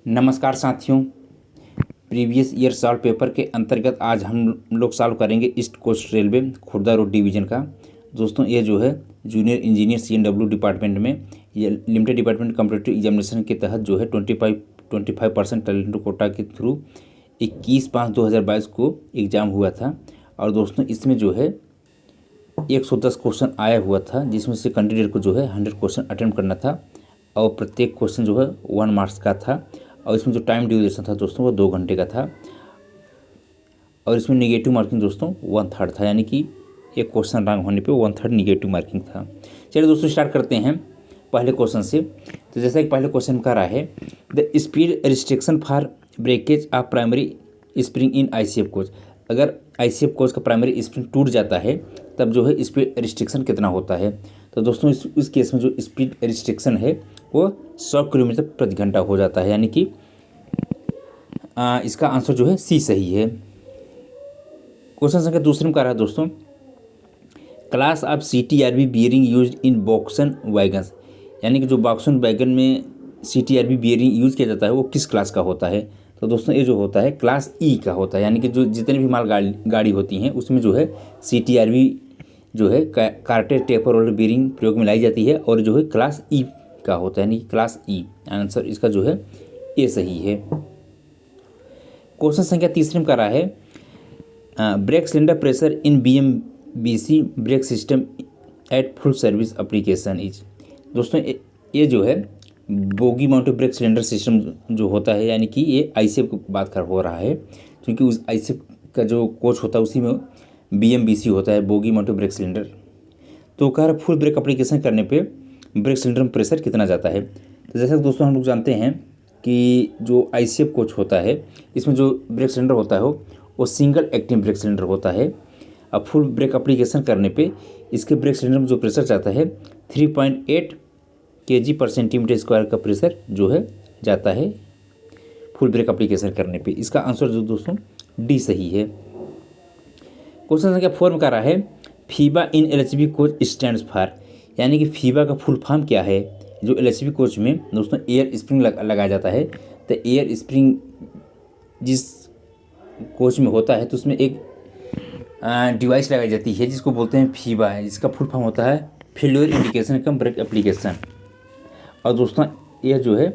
नमस्कार साथियों। Previous year solve paper के अंतर्गत आज हम लोग सॉल्व करेंगे east coast railway Khurda road division का। दोस्तों ये जो है जूनियर इंजीनियर CNW डिपार्टमेंट में ये लिमिटेड डिपार्टमेंट कॉम्पिटिटिव एग्जामिनेशन के तहत जो है 25% टैलेंट कोटा के थ्रू 21/5/2022 को एग्ज़ाम हुआ था। और दोस्तों इसमें जो है 110 क्वेश्चन आया हुआ था, जिसमें से कैंडिडेट को जो है 100 क्वेश्चन अटेम्प्ट करना था और प्रत्येक क्वेश्चन जो है 1 मार्क्स का था। और इसमें जो टाइम ड्यूरेशन था दोस्तों वो 2 घंटे का था। और इसमें निगेटिव मार्किंग दोस्तों 1/3 था, यानी कि एक क्वेश्चन रॉन्ग होने पे 1/3 निगेटिव मार्किंग था। चलिए दोस्तों स्टार्ट करते हैं पहले क्वेश्चन से। तो जैसा कि पहले क्वेश्चन का रहा है, the speed restriction for breakage of primary spring in ICF coach. अगर ICF कोच का प्राइमरी स्प्रिंग टूट जाता है तब जो है स्पीड रिस्ट्रिक्शन कितना होता है। तो दोस्तों इस केस में जो स्पीड रिस्ट्रिक्शन है वो 100 किलोमीटर प्रति घंटा हो जाता है, यानी कि इसका आंसर जो है सी सही है। क्वेश्चन संख्या दूसरे में कह रहा है दोस्तों, class of CTRB bearing used in BOXN wagons. यानी कि जो बॉक्सन वैगन में CTRB बियरिंग यूज किया जाता है वो किस क्लास का होता है। तो दोस्तों ये जो होता है क्लास E का होता है, यानी कि जो जितने भी माल गाड़ी होती हैं उसमें जो है CTRB जो है कार्टर टेपर रोलर बियरिंग प्रयोग में लाई जाती है, और जो है क्लास E का होता है, यानी कि क्लास E। आंसर इसका जो है ए सही है। क्वेश्चन संख्या तीसरे में कर रहा है, brake cylinder pressure in BMBC brake system at full service application is. दोस्तों ये जो है bogie mounted brake cylinder system जो होता है, यानी कि ये ICF की बात कर हो रहा है, क्योंकि उस ICF का जो कोच होता है उसी में BMBC होता है, बोगी माउंटेड ब्रेक सिलेंडर। तो कह रहा फुल ब्रेक एप्लीकेशन करने पे ब्रेक सिलेंडर में प्रेशर कितना जाता है। तो जैसा कि दोस्तों हम लोग जानते हैं कि जो ICF कोच होता है इसमें जो ब्रेक सिलेंडर होता है वो सिंगल एक्टिंग ब्रेक सिलेंडर होता है। अब फुल ब्रेक एप्लीकेशन करने पे इसके ब्रेक सिलेंडर में जो प्रेशर जाता है 3.8 kg/cm² का प्रेशर जो है जाता है फुल ब्रेक एप्लीकेशन करने पे। इसका आंसर जो दोस्तों डी सही है। क्वेश्चन संख्या 4 में कह रहा है, FIBA in LHB coach stands for. यानी कि फीबा का फुल फॉर्म क्या है। जो LHB कोच में दोस्तों एयर स्प्रिंग लगाया जाता है, तो एयर स्प्रिंग जिस कोच में होता है तो उसमें एक डिवाइस लगाई जाती है जिसको बोलते हैं फीबा है, जिसका फुल फॉर्म होता है failure indication cum brake application. और दोस्तों यह जो है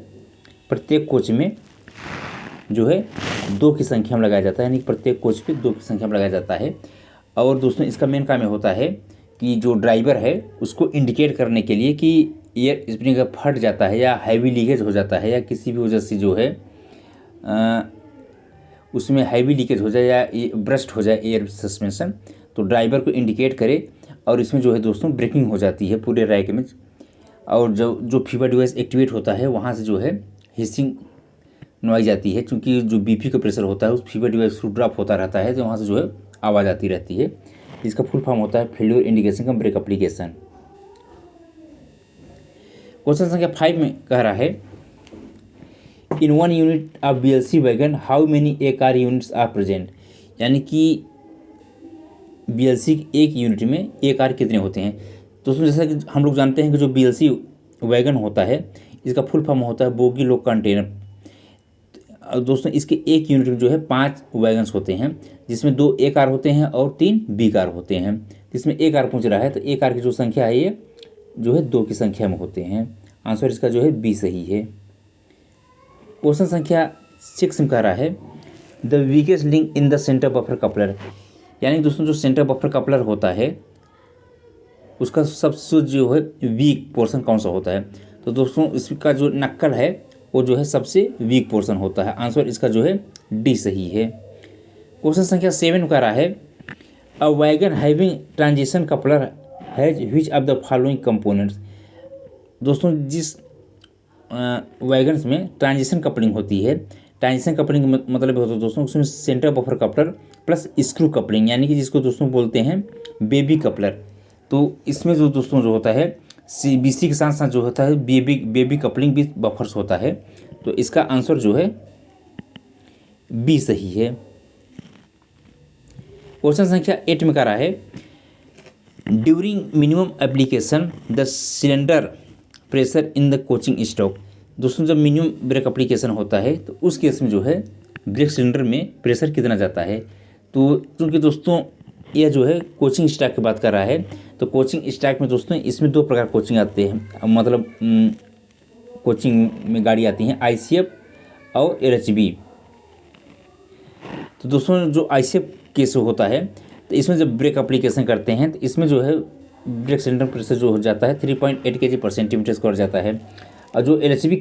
प्रत्येक कोच में जो है 2 की संख्या में लगाया जाता है, यानी कि प्रत्येक कोच पे 2 की संख्या में लगाया जाता है। और दोस्तों इसका मेन काम होता है कि जो ड्राइवर है उसको इंडिकेट करने के लिए कि एयर स्प्रिंग का फट जाता है या हैवी लीकेज हो जाता है, या किसी भी वजह से जो है उसमें हैवी लीकेज हो जाए या ब्रस्ट हो जाए एयर सस्पेंशन, तो ड्राइवर को इंडिकेट करे और इसमें जो है दोस्तों ब्रेकिंग हो जाती है पूरे रैक में। और जो फीबा डिवाइस एक्टिवेट होता है वहाँ से जो है हिसिंग नॉइज आती है, क्योंकि जो BP का प्रेशर होता है उस फीबा डिवाइस को ड्रॉप होता रहता है, तो वहाँ से जो है आवाज़ आती रहती है। इसका फुल फॉर्म होता है failure indication cum brake application. Question संख्या 5 में कह रहा है, in 1 unit of BLC wagon how many ACAR units are present. यानी कि BLC एक यूनिट में ACAR कितने होते हैं। दोस्तों जैसा कि हम लोग जानते हैं कि जो BLC वैगन होता है इसका फुल फॉर्म होता है बोगी लोड कंटेनर। दोस्तों इसके एक यूनिट में जो है 5 वैगन्स होते हैं, जिसमें 2 ACAR होते हैं और 3 BCAR होते हैं। जिसमें ACAR पूछ रहा है तो ACAR की जो संख्या है ये जो है 2 की संख्या में होते हैं। आंसर इसका जो है बी सही है। क्वेश्चन संख्या 6 में कह रहा है, the weakest link in the centre buffer coupler. यानी दोस्तों जो सेंटर बफर कपलर होता है उसका सबसे जो है वीक पोर्शन कौन सा होता है। तो दोस्तों इसका जो नक्कल है वो जो है सबसे वीक पोर्शन होता है। आंसर इसका जो है डी सही है। क्वेश्चन संख्या 7 में कह रहा है, a wagon having transition coupler has which of the following components. दोस्तों जिस वैगन्स में ट्रांजिशन कपलिंग होती है, ट्रांजिशन कपलिंग मतलब होता है दोस्तों उसमें centre buffer coupler plus screw coupling, यानी कि जिसको दोस्तों बोलते हैं बेबी कपलर। तो इसमें जो दोस्तों जो होता है BC के साथ साथ जो होता है बेबी कपलिंग भी बफर्स होता है। तो इसका आंसर जो है बी सही है। क्वेश्चन संख्या 8 में कह रहा है, during minimum application the cylinder pressure in the coaching stock. दोस्तों जब मिनिमम ब्रेक एप्लीकेशन होता है तो उस केस में जो है ब्रेक सिलेंडर में प्रेशर कितना जाता है। तो क्योंकि दोस्तों यह जो है कोचिंग स्टैक की बात कर रहा है, तो कोचिंग स्टैक में दोस्तों इसमें दो प्रकार कोचिंग आते हैं, मतलब कोचिंग में गाड़ी आती हैं ICF और LHB। तो दोस्तों जो ICF केस होता है तो इसमें जब ब्रेक एप्लीकेशन करते हैं तो इसमें जो है ब्रेक सिलेंडर प्रेशर जो हो जाता है 3.8 kg/cm² जाता है। और जो LHB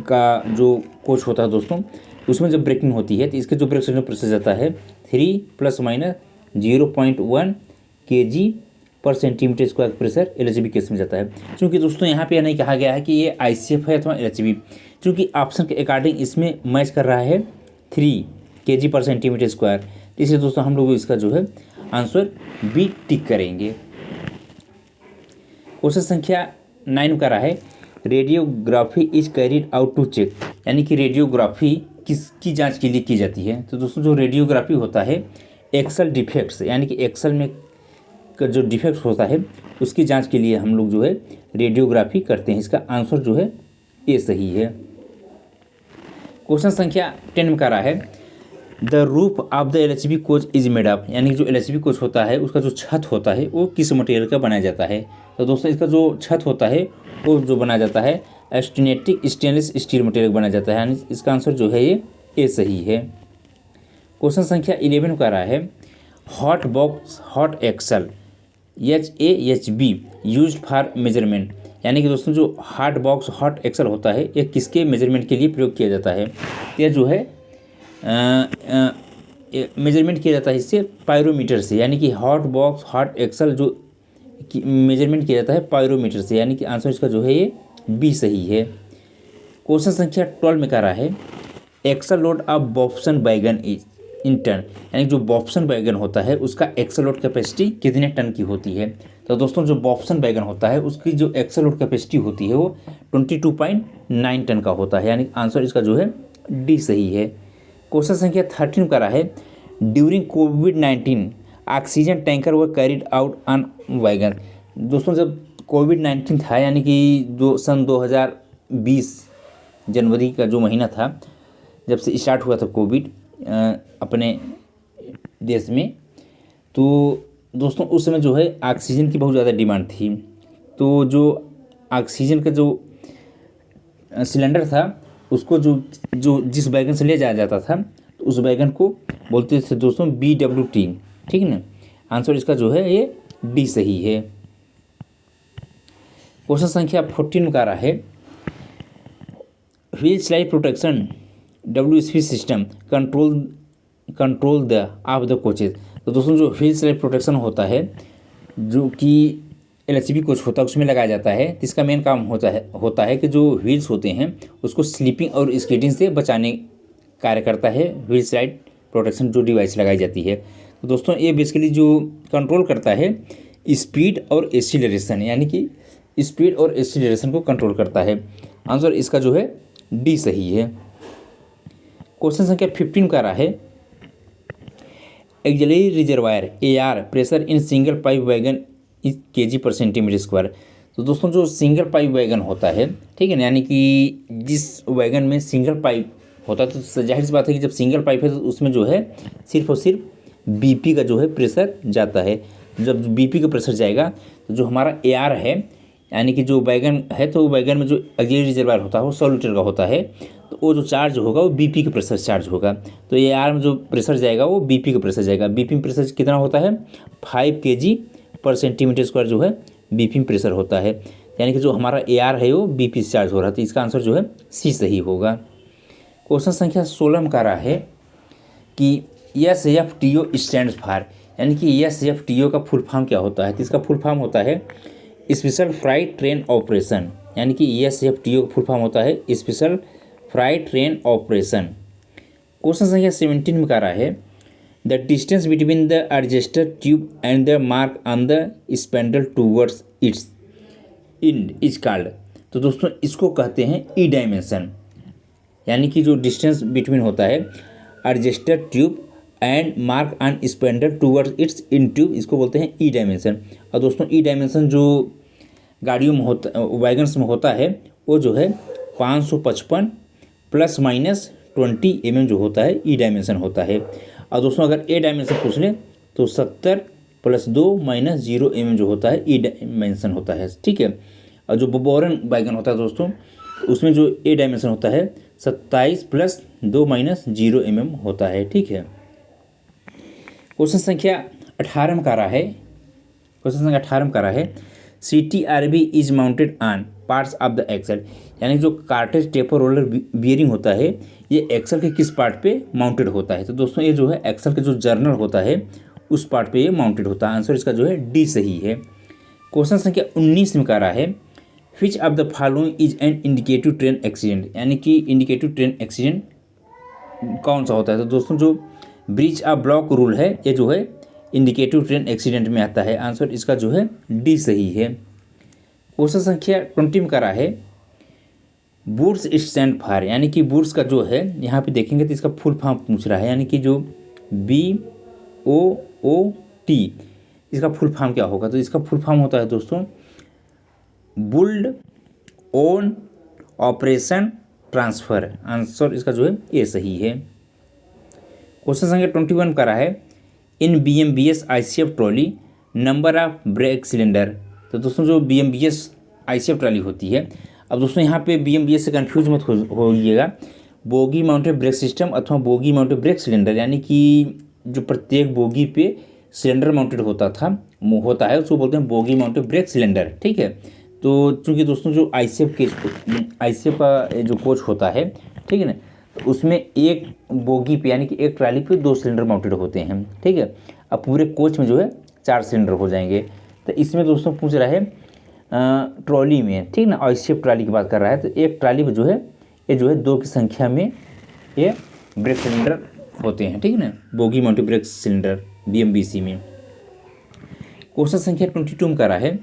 का जो कोच होता है दोस्तों, उसमें जब ब्रेकिंग होती है तो इसके जो ब्रेक सिलेंडर प्रेशर जाता है 3 ± 0.1 kg/cm² प्रेशर LHB केस में जाता है। क्योंकि दोस्तों यहाँ पे नहीं कहा गया है कि ये ICF है अथवा LHB, क्योंकि ऑप्शन के अकॉर्डिंग इसमें मैच कर रहा है 3 kg/cm²। इसलिए दोस्तों हम लोग इसका जो है आंसर बी टिक करेंगे। क्वेश्चन संख्या 9 का रहा है radiography is carried out to check, यानी कि रेडियोग्राफी किसकी जांच के लिए की जाती है। तो दोस्तों जो रेडियोग्राफी होता है एक्सल डिफेक्ट्स, यानी कि एक्सल में का जो डिफेक्ट्स होता है उसकी जांच के लिए हम लोग जो है रेडियोग्राफी करते हैं। इसका आंसर जो है ए सही है। क्वेश्चन संख्या 10 में कह रहा है the roof of the LHB coach is made of, यानी कि जो LHB कोच होता है उसका जो छत होता है वो किस मटेरियल का बनाया जाता है। तो दोस्तों इसका जो छत होता है वो जो बनाया जाता है स्टेनेटिक स्टेनलेस स्टील मटेरियल बनाया जाता है, यानी इसका आंसर जो है ये ए सही है। क्वेश्चन संख्या 11 का रहा है hot box hot axle HAHB used for measurement, यानी कि दोस्तों जो हॉट बॉक्स हॉट एक्सल होता है ये किसके मेजरमेंट के लिए प्रयोग किया जाता है। यह जो है मेजरमेंट किया जाता है इससे पायरोमीटर से, यानी कि हॉट बॉक्स हॉट एक्सल जो मेजरमेंट किया जाता है पायरोमीटर से, यानी कि आंसर इसका जो है ये बी सही है। क्वेश्चन संख्या 12 में कह रहा है axle load of BOBSN wagon is in ton, यानी जो बॉब्सन वैगन होता है उसका एक्सल लोड कैपेसिटी कितने टन की होती है। तो दोस्तों जो बॉब्सन वैगन होता है उसकी जो एक्सल लोड कैपेसिटी होती है वो 22.9 टन का होता है, यानी आंसर इसका जो है डी सही है। क्वेश्चन संख्या 13 का रहा है ड्यूरिंग कोविड-19 ऑक्सीजन टैंकर व कैरिड आउट ऑन वैगन। दोस्तों जब कोविड-19 था, यानी कि जो सन 2020 जनवरी का जो महीना था जब से स्टार्ट हुआ था कोविड अपने देश में, तो दोस्तों उस समय जो है ऑक्सीजन की बहुत ज़्यादा डिमांड थी। तो जो ऑक्सीजन का जो सिलेंडर था उसको जो जिस वैगन से ले जाया जाता था तो उस वैगन को बोलते थे दोस्तों BWT, ठीक है ना। आंसर इसका जो है ये डी सही है। क्वेश्चन संख्या 14 का रहा है wheel slide protection WSP system control the of the coaches. तो दोस्तों जो व्हील स्लाइड प्रोटेक्शन होता है जो कि LHB कोच होता है उसमें लगाया जाता है, तो इसका मेन काम होता है कि जो व्हील्स होते हैं उसको स्लिपिंग और स्कीडिंग से बचाने कार्य करता है व्हील स्लाइड प्रोटेक्शन जो डिवाइस लगाई जाती है। तो दोस्तों ये बेसिकली जो कंट्रोल करता है स्पीड और एक्सीलरेशन, यानी कि स्पीड और एक्सीलरेशन को कंट्रोल करता है। आंसर इसका जो है डी सही है। क्वेश्चन संख्या 15 का रहा है axillary reservoir AR pressure in single pipe wagon is kg/cm²। तो दोस्तों जो सिंगल पाइप वैगन होता है, ठीक है ना, यानी कि जिस वैगन में सिंगल पाइप होता है तो जाहिर सी बात है कि जब सिंगल पाइप है तो उसमें जो है सिर्फ और सिर्फ BP का जो है प्रेशर जाता है। जब BP का प्रेशर जाएगा तो जो हमारा AR है, यानी कि जो वैगन है तो वैगन में जो एक्सिलरी रिजर्वायर होता है वो 100 लीटर का होता है, तो वो जो चार्ज होगा वो BP के प्रेशर चार्ज होगा। तो AR में जो प्रेशर जाएगा वो BP का प्रेशर जाएगा। BP में प्रेशर कितना होता है 5 kg/cm² जो है BP में प्रेशर होता है, यानी कि जो हमारा AR है वो BP से चार्ज हो रहा है। तो इसका आंसर जो है सी सही होगा। क्वेश्चन संख्या 16 में कह रहा है कि SFTO स्टैंड फॉर, यानी कि SFTO का फुल फॉर्म क्या होता है। तो इसका फुल फॉर्म होता है स्पेशल फ्राइट ट्रेन ऑपरेशन, यानी कि SFTO का फुल फॉर्म होता है special freight train operation. Question संख्या 17 में कह रहा है the distance between the adjuster tube and the mark on the spindle towards its end is called. तो दोस्तों इसको कहते हैं ई डायमेंशन, यानी कि जो डिस्टेंस बिटवीन होता है adjuster tube and mark on spindle towards it's in tube, इसको बोलते हैं ई डायमेंशन। और दोस्तों ई डायमेंशन जो गाड़ियों में होता वैगन्स में होता है वो जो है 555 प्लस माइनस 20 mm जो होता है ई डायमेंशन होता है। और दोस्तों अगर ए डायमेंशन पूछ लें तो 70 प्लस 2 माइनस 0 mm जो होता है ई डायमेंशन होता है, ठीक है। और जो बोरन बैगन होता है दोस्तों, उसमें जो ए डायमेंशन होता है 27 प्लस 2 माइनस 0 mm होता है, ठीक है। क्वेश्चन संख्या 18 में कह रहा है, CTRB is mounted on parts of the axle, यानी जो कार्टेज टेपर रोलर बियरिंग होता है ये एक्सल के किस पार्ट पे माउंटेड होता है। तो दोस्तों ये जो है एक्सल के जो जर्नल होता है उस पार्ट पे ये माउंटेड होता है। आंसर इसका जो है डी सही है। क्वेश्चन संख्या 19 में कह रहा है which of the following is an indicative train accident, यानी कि इंडिकेटिव ट्रेन एक्सीडेंट कौन सा होता है। तो दोस्तों जो ब्रिज ऑफ ब्लॉक रूल है ये जो है इंडिकेटिव ट्रेन एक्सीडेंट में आता है। आंसर इसका जो है डी सही है। क्वेश्चन संख्या 20 में करा है बूट्स स्टैंड फॉर, यानी कि बूट्स का जो है यहाँ पे देखेंगे तो इसका फुल फॉर्म पूछ रहा है, यानी कि जो BOOT इसका फुल फॉर्म क्या होगा। तो इसका फुल फॉर्म होता है दोस्तों built own operation transfer. Answer इसका जो है ये सही है। क्वेश्चन संख्या 21 करा है इन BMBS ICF trolley number of brake cylinder. तो दोस्तों जो BMBS ICF ट्रॉली होती है, अब दोस्तों यहाँ पे BMBS से कंफ्यूज मत होइएगा, बोगी माउंटेड ब्रेक सिस्टम अथवा बोगी माउंटेड ब्रेक सिलेंडर, यानी कि जो प्रत्येक बोगी पे सिलेंडर माउंटेड होता है उसको बोलते हैं बोगी माउंटेड ब्रेक सिलेंडर, ठीक है। तो चूँकि दोस्तों जो ICF का जो कोच होता है, ठीक है ना, तो उसमें एक बोगी पे यानी कि एक ट्राली पे 2 सिलेंडर माउंटेड होते हैं, ठीक है। अब पूरे कोच में जो है 4 सिलेंडर हो जाएंगे। तो इसमें दोस्तों पूछ रहा है ट्रॉली में, ठीक ना, ICF ट्राली की बात कर रहा है। तो एक ट्राली में जो है ये जो है 2 की संख्या में ये ब्रेक सिलेंडर होते हैं, ठीक है ना, bogie mounted brake cylinder BMBC में। क्वेश्चन संख्या 22 में कर रहा है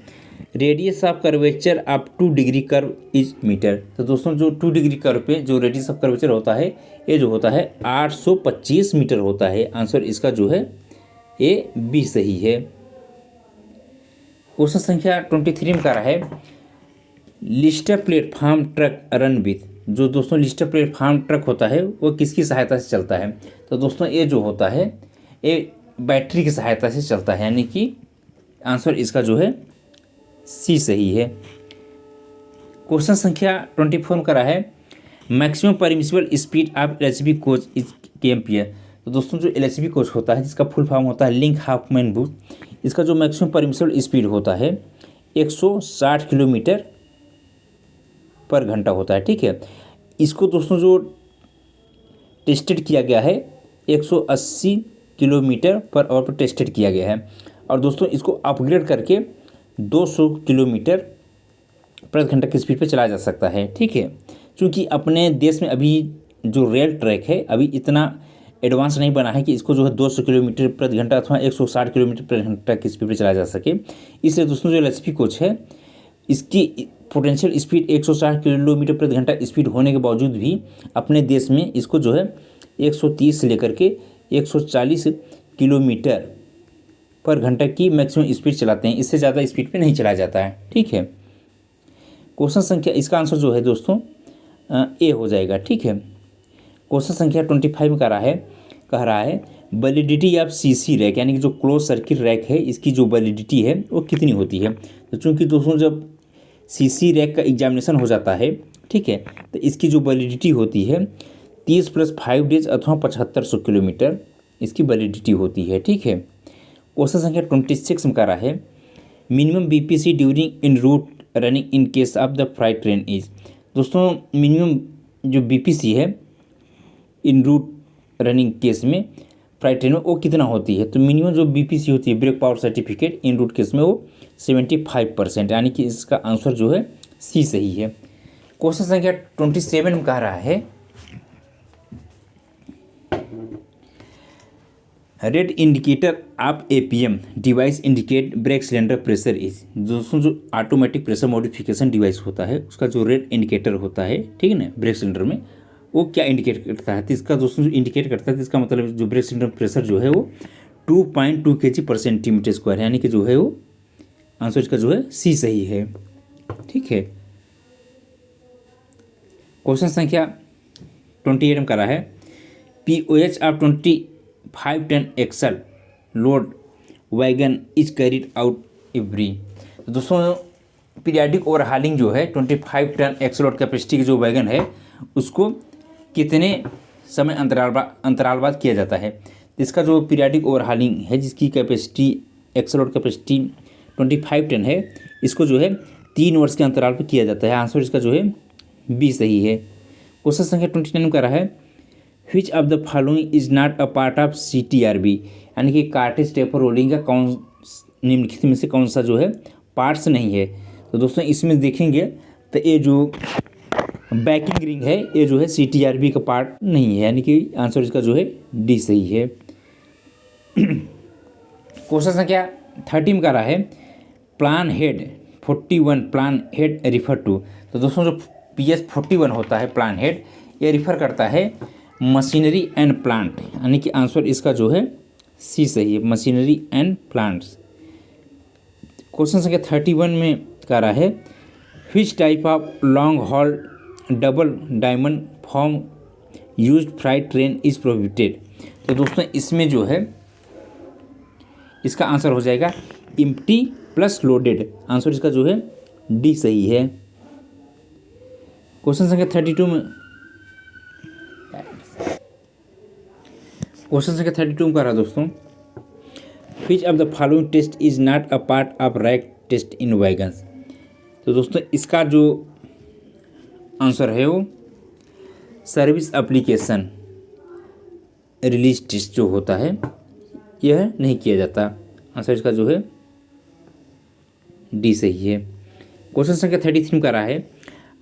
radius of curvature of 2 degree curve is metre. तो दोस्तों जो 2 डिग्री कर्व पे जो रेडियस ऑफ कर्वेचर होता है ये जो होता है 825 मीटर होता है। आंसर इसका जो है ए बी सही है। क्वेश्चन संख्या 23 में कह रहा है Lister platform truck run with. जो दोस्तों लिस्टर प्लेटफॉर्म ट्रक होता है वो किसकी सहायता से चलता है। तो दोस्तों ये जो होता है ये बैटरी की सहायता से चलता है, यानी कि आंसर इसका जो है सी सही है। क्वेश्चन संख्या 24 में करा है maximum permissible speed of LHB coach is kmph। तो दोस्तों जो LHB कोच होता है जिसका फुल फॉर्म होता है लिंक हाफमैन बुक, इसका जो मैक्सिमम परमिसिबल स्पीड होता है 160 किलोमीटर पर घंटा होता है, ठीक है। इसको दोस्तों जो टेस्टेड किया गया है 180 किलोमीटर पर आवर पर टेस्टेड किया गया है। और दोस्तों इसको अपग्रेड करके 200 किलोमीटर प्रति घंटा की स्पीड पे चलाया जा सकता है, ठीक है। क्योंकि अपने देश में अभी जो रेल ट्रैक है अभी इतना एडवांस नहीं बना है कि इसको जो है 200 किलोमीटर प्रति घंटा अथवा 160 किलोमीटर प्रति घंटा की स्पीड पे चलाया जा सके। इसलिए दोस्तों जो LHB कोच है इसकी पोटेंशियल स्पीड 160 किलोमीटर प्रति घंटा स्पीड होने के बावजूद भी अपने देश में इसको जो है 130 से लेकर के 140 किलोमीटर पर घंटा की मैक्सिमम स्पीड चलाते हैं, इससे ज़्यादा स्पीड पे नहीं चलाया जाता है, ठीक है। क्वेश्चन संख्या इसका आंसर जो है दोस्तों ए हो जाएगा, ठीक है। क्वेश्चन संख्या 25 में कह रहा है वैलिडिटी ऑफ CC रैक, यानी कि जो क्लोज सर्किट रैक है इसकी जो वैलिडिटी है वो कितनी होती है। तो चूँकि दोस्तों जब CC रैक का एग्जामिनेशन हो जाता है, ठीक है, तो इसकी जो वैलिडिटी होती है 30 + 5 डेज अथवा 7500 किलोमीटर इसकी वैलिडिटी होती है, ठीक है। क्वेश्चन संख्या 26 में कह रहा है minimum BPC during in route running in case of the freight train is. दोस्तों मिनिमम जो BPC है इन रूट रनिंग केस में फ्राइट ट्रेन में वो कितना होती है। तो मिनिमम जो BPC होती है brake power certificate in route case में वो 75%, यानी कि इसका आंसर जो है सी सही है। क्वेश्चन संख्या 27 में कह रहा है red indicator of APM device indicate brake cylinder pressure is. दोस्तों जो ऑटोमेटिक प्रेशर मॉडिफिकेशन डिवाइस होता है उसका जो रेड इंडिकेटर होता है, ठीक है ना, ब्रेक सिलेंडर में वो क्या इंडिकेट करता है। तो इसका दोस्तों जो इंडिकेट करता है तो इसका मतलब जो ब्रेक सिलेंडर प्रेशर जो है वो 2.2 kg/cm², यानी कि जो है वो आंसर इसका जो है सी सही है, ठीक है। क्वेश्चन संख्या 28 में करा है POH of 25 ton axle load wagon is carried out every. तो दोस्तों पीरियाडिक ओवरहालिंग जो है 25 टन एक्सल लोड कैपेसिटी की जो वैगन है उसको कितने समय अंतराल बाद किया जाता है। इसका जो पीरियाडिक ओवरहालिंग है जिसकी capacity axle load capacity 25 ton है, इसको जो है 3 वर्ष के अंतराल पर किया जाता है। आंसर इसका जो है बी सही है। क्वेश्चन संख्या 29 का रहा है which of the following is not a part of CTRB, यानी कि कार्टेज टेपर रोलिंग का कौन निम्नलिखित में से कौन सा जो है पार्ट्स नहीं है। तो दोस्तों इसमें देखेंगे तो ये जो बैकिंग रिंग है ये जो है CTRB का पार्ट नहीं है, यानी कि आंसर इसका जो है डी सही है। क्वेश्चन संख्या 30 में का रहा है plan head 41 plan head refer to. तो दोस्तों जो PS 41 होता है प्लान हेड, ये रिफ़र करता है मशीनरी एंड प्लांट, यानी कि आंसर इसका जो है सी सही है, मशीनरी एंड प्लांट्स। क्वेश्चन संख्या 31 में कह रहा है which type of long haul double diamond form used freight train is prohibited. तो दोस्तों इसमें जो है इसका आंसर हो जाएगा एम्प्टी प्लस लोडेड, आंसर इसका जो है डी सही है। क्वेश्चन संख्या 32 में कर रहा है दोस्तों which of the following test is not a part of rake test in wagons. तो दोस्तों इसका जो आंसर है वो सर्विस एप्लीकेशन रिलीज टेस्ट जो होता है यह नहीं किया जाता, आंसर इसका जो है डी सही है। क्वेश्चन संख्या 33 का रहा है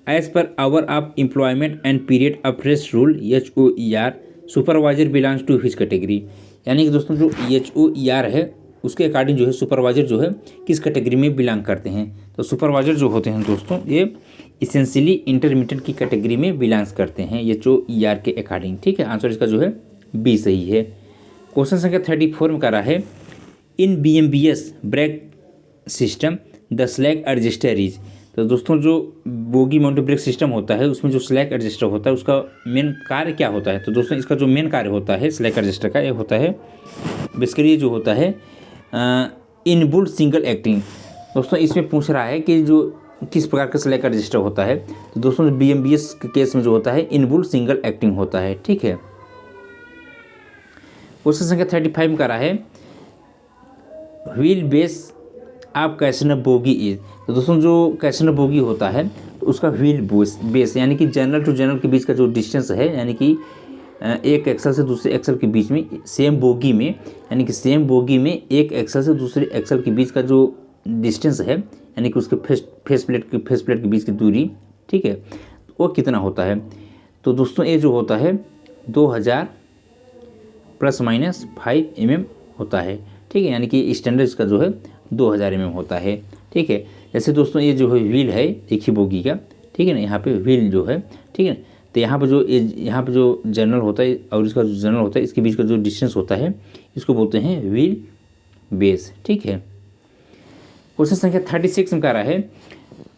as per hour of employment and period of rest rule HOER supervisor belongs to which category, यानी कि दोस्तों जो HOER है उसके अकॉर्डिंग जो है सुपरवाइजर जो है किस कैटेगरी में बिलोंग करते हैं। तो सुपरवाइजर जो होते हैं दोस्तों ये इसेंशियली इंटरमीडिएट की कैटेगरी में बिलोंग्स करते हैं HOER के अकॉर्डिंग, ठीक है, आंसर इसका जो है बी सही है। क्वेश्चन संख्या 34 में कह रहा है इन BMBS brake system the slag adjuster is. तो दोस्तों जो बोगी माउंटेड ब्रेक सिस्टम होता है उसमें जो स्लैग एडजस्टर होता है उसका मेन कार्य क्या होता है। तो दोस्तों इसका जो मेन कार्य होता है स्लैग एडजस्टर का ये होता है बेसिकली जो होता है इनबुल्ट सिंगल एक्टिंग। दोस्तों इसमें पूछ रहा है कि जो किस प्रकार का स्लैग एडजस्टर होता है। तो दोस्तों BMBS के केस में जो होता है इनबुल्ट सिंगल एक्टिंग होता है, ठीक है। क्वेश्चन संख्या 35 का रहा है व्हील बेस आप कैसनर बोगी इज। तो दोस्तों जो कैसनर बोगी होता है तो उसका व्हील बेस यानी कि जनरल टू जनरल के बीच का जो डिस्टेंस है, यानी कि एक एक्सल से दूसरे एक्सल के बीच में सेम बोगी में, यानी कि सेम बोगी में एक एक्सल से दूसरे एक्सल के बीच का जो डिस्टेंस है, यानी कि उसके फेस प्लेट के बीच की दूरी, ठीक है, वो कितना होता है। तो दोस्तों ये जो होता है 2000 ± 5 mm होता है, ठीक है, यानी कि स्टैंडर्ड इसका जो है 2000 mm होता है, ठीक है। जैसे दोस्तों ये जो है व्हील है एक ही बोगी का, ठीक है ना, यहाँ पे व्हील जो है, ठीक है, तो यहाँ पे जो जनरल होता है और इसका जो जनरल होता है इसके बीच का जो डिस्टेंस होता है इसको बोलते हैं व्हील बेस, ठीक है। क्वेश्चन संख्या 36 में कह रहा है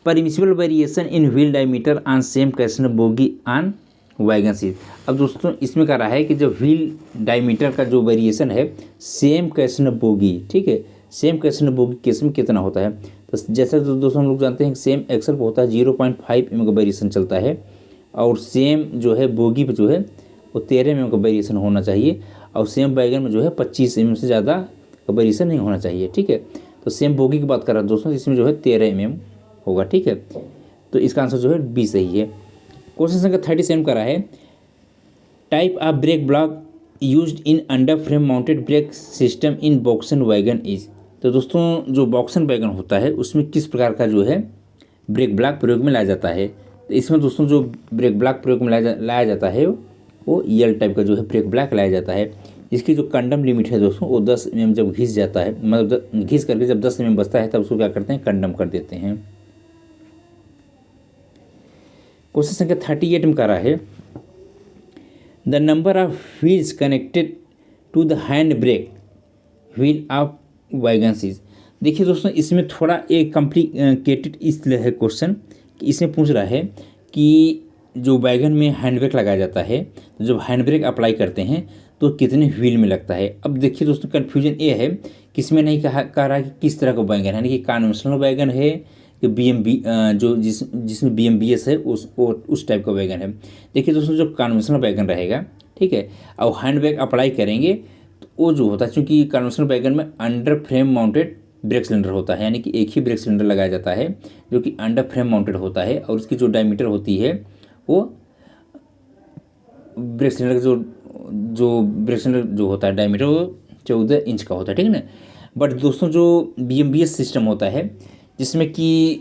permissible variation in wheel diameter on same Casnub bogie on wagon seat. अब दोस्तों इसमें कह रहा है कि जब व्हील डायमीटर का जो वेरिएशन है सेम कैसनर बोगी, ठीक है, सेम कैसनर बोगी केस में कितना होता है। तो जैसा दोस्तों हम लोग जानते हैं सेम एक्सल पर होता है 0.5 mm का वेरिएशन चलता है और सेम जो है बोगी पे जो है वो 13 mm का वेरिएशन होना चाहिए और सेम वैगन में जो है 25 mm से ज़्यादा का वेरिएशन नहीं होना चाहिए, ठीक है। तो सेम बोगी की बात कर रहा है दोस्तों, इसमें जो है 13 mm होगा, ठीक है, तो इसका आंसर जो है बी सही है। क्वेश्चन संख्या 37 का रहा है type of brake block used in under frame mounted brake system in BOXN wagon is. तो दोस्तों जो बॉक्सन वैगन होता है उसमें किस प्रकार का जो है ब्रेक ब्लॉक प्रयोग में लाया जाता है। तो इसमें दोस्तों जो ब्रेक ब्लॉक प्रयोग में लाया जाता है वो यल टाइप का जो है ब्रेक ब्लॉक लाया जाता है। इसकी जो कंडम लिमिट है दोस्तों वो 10 mm जब घिस जाता है, मतलब घिस करके जब 10 mm बचता है तब उसको क्या करते हैं कंडम कर देते हैं। क्वेश्चन संख्या 38 में कह रहा है the number of wheels connected to the hand brake wheel of wagons is. देखिए दोस्तों इसमें थोड़ा एक कॉम्प्लिकेटेड इसलिए है क्वेश्चन कि इसमें पूछ रहा है कि जो वैगन में हैंड ब्रेक लगाया जाता है, तो जब हैंड ब्रेक अप्लाई करते हैं तो कितने व्हील में लगता है। अब देखिए दोस्तों, कन्फ्यूजन ये है कि इसमें नहीं कह रहा कि किस तरह का वैगन है, यानी कि कन्वेंशनल वैगन है कि जो जिसमें BMBS है उस टाइप का वैगन है। देखिए दोस्तों, जो कन्वेंशनल वैगन रहेगा, ठीक है, और हैंड ब्रेक अप्लाई करेंगे तो वो जो होता है, चूँकि कन्वेंशनल वैगन में under frame mounted brake cylinder होता है, यानी कि एक ही ब्रेक सिलेंडर लगाया जाता है जो कि अंडर फ्रेम माउंटेड होता है, और उसकी जो डायमीटर होती है वो ब्रेक सिलेंडर जो ब्रेक सिलेंडर जो होता है डायमीटर वो 14 इंच का होता है, ठीक है ना। बट दोस्तों, जो BMBS सिस्टम होता है जिसमें कि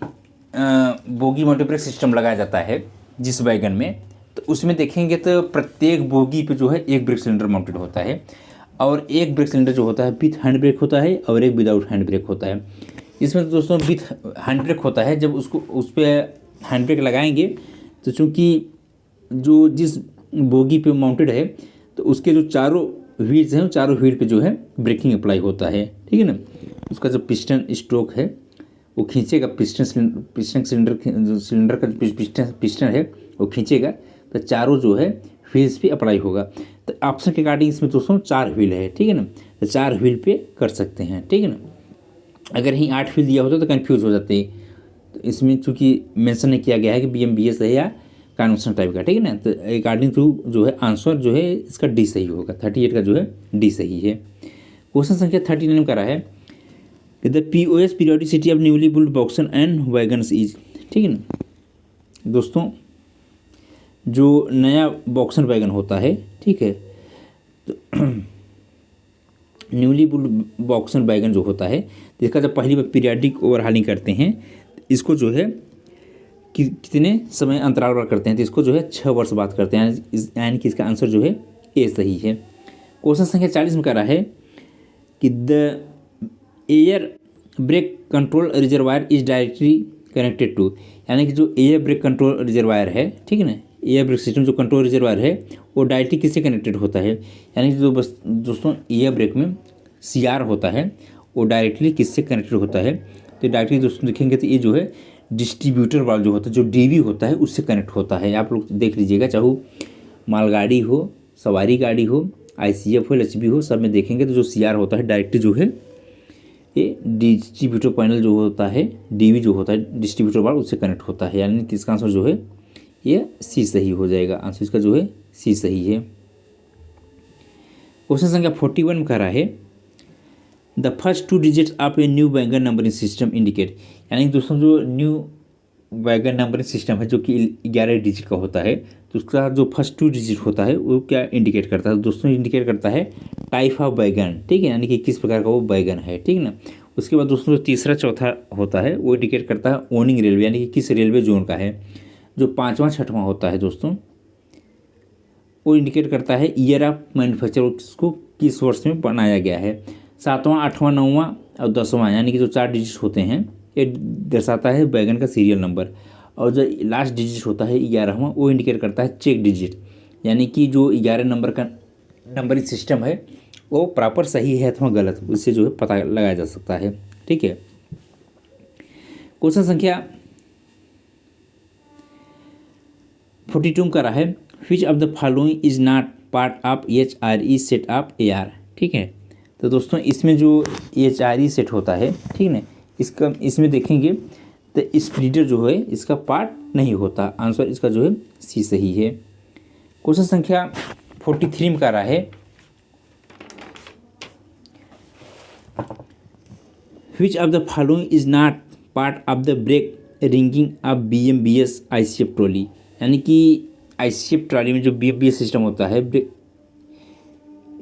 बोगी माउंटेड ब्रेक सिस्टम लगाया जाता है जिस वैगन में, तो उसमें देखेंगे तो प्रत्येक बोगी पे जो है एक ब्रेक सिलेंडर माउंटेड होता है, और एक ब्रेक सिलेंडर जो होता है विथ हैंड ब्रेक होता है और एक विदाउट हैंड ब्रेक होता है। इसमें दोस्तों विथ हैंड ब्रेक होता है, जब उसको उस पर हैंड ब्रेक लगाएंगे तो चूँकि जो जिस बोगी पे माउंटेड है तो उसके जो चारों व्हील्स हैं, चारों व्हील पे जो है ब्रेकिंग अप्लाई होता है, ठीक है ना। उसका जो पिस्टन स्ट्रोक है वो खींचेगा, पिस्टन सिलेंडर जो सिलेंडर का पिस्टन है वो खींचेगा, तो चारों जो है व्हील्स पे अप्लाई होगा। तो ऑप्शन के अकॉर्डिंग इसमें दोस्तों 4 व्हील है, ठीक है ना, तो 4 व्हील पे कर सकते हैं, ठीक है ना। अगर यहीं 8 व्हील दिया होता तो कन्फ्यूज़ हो जाते हैं। तो इसमें चूँकि मेंशन नहीं किया गया है कि BMBS है या कन्वेंशनल टाइप का, ठीक है ना, तो अकॉर्डिंग टू जो है आंसर जो है इसका डी सही होगा, 38 का जो है डी सही है। क्वेश्चन संख्या 39 का रहा है कि the POS periodicity of newly build BOXN and wagons is, ठीक है ना। दोस्तों, जो नया बॉक्सन वैगन होता है, ठीक है, तो न्यूली बिल्ड बॉक्सन वैगन जो होता है जिसका जब पहली बार पीरियाडिक ओवरहालिंग करते हैं, इसको जो है कितने समय अंतराल पर करते हैं, तो इसको जो है 6 वर्ष बाद करते हैं, यानी कि इसका आंसर जो है ए सही है। क्वेश्चन संख्या 40 में कह रहा है कि the air brake control reservoir is directly connected to, यानी कि जो एयर ब्रेक कंट्रोल रिजर्वायर है, ठीक है ना, एयर ब्रेक सिस्टम जो कंट्रोल रिजर्वायर है वो डायरेक्टली किससे कनेक्टेड होता है, यानी कि जो बस दोस्तों एयर ब्रेक में CR होता है वो डायरेक्टली किससे कनेक्टेड होता है, तो डायरेक्टली दोस्तों देखेंगे तो ये जो है डिस्ट्रीब्यूटर वाला जो होता है, जो DB होता है उससे कनेक्ट होता है। आप लोग देख लीजिएगा, चाहे मालगाड़ी हो, सवारी गाड़ी हो, ICF हो, LHB हो, सब में देखेंगे तो जो CR होता है डायरेक्टली जो है ये डिस्ट्रीब्यूटर पैनल जो होता है, DB जो होता है डिस्ट्रीब्यूटर वाला उससे कनेक्ट होता है, यानी कि इसका आंसर जो है ये सी सही हो जाएगा। आंसर इसका जो है सी सही है। क्वेश्चन संख्या 41 में कह रहा है the first 2 digits of a new wagon numbering system indicate, यानी दोस्तों जो न्यू वैगन नंबरिंग सिस्टम है जो कि 11 डिजिट का होता है, तो उसका जो फर्स्ट 2 डिजिट होता है वो क्या इंडिकेट करता है, दोस्तों इंडिकेट करता है टाइप ऑफ वैगन, ठीक है, यानी कि किस प्रकार का वो वैगन है, ठीक है ना। उसके बाद दोस्तों जो तीसरा चौथा होता है वो इंडिकेट करता है ओनिंग रेलवे, यानी कि किस रेलवे जोन का है। जो 5वां 6वां होता है दोस्तों वो इंडिकेट करता है ईयर ऑफ मैन्युफैक्चर, उसको किस वर्ष में बनाया गया है। 7वां 8वां 9वां और 10वां, यानी कि जो 4 डिजिट होते हैं ये दर्शाता है वैगन का सीरियल नंबर, और जो लास्ट डिजिट होता है 11वां वो इंडिकेट करता है चेक डिजिट, यानी कि जो 11 नंबर का नंबरिंग सिस्टम है वो प्रॉपर सही है अथवा गलत, उससे जो है पता लगाया जा सकता है, ठीक है। क्वेश्चन संख्या 42 का रहा है which of the following is not part of HRE set of AR, ठीक है। तो दोस्तों इसमें जो HRE सेट होता है, ठीक है ना, इसमें देखेंगे तो स्प्लिटर जो है इसका पार्ट नहीं होता। आंसर इसका जो है सी सही है। क्वेश्चन संख्या 43 में कह रहा है which of the following is not part of the brake rigging of BMBS ICF trolley, यानी कि ICF ट्रॉली में जो BMBS सिस्टम होता है,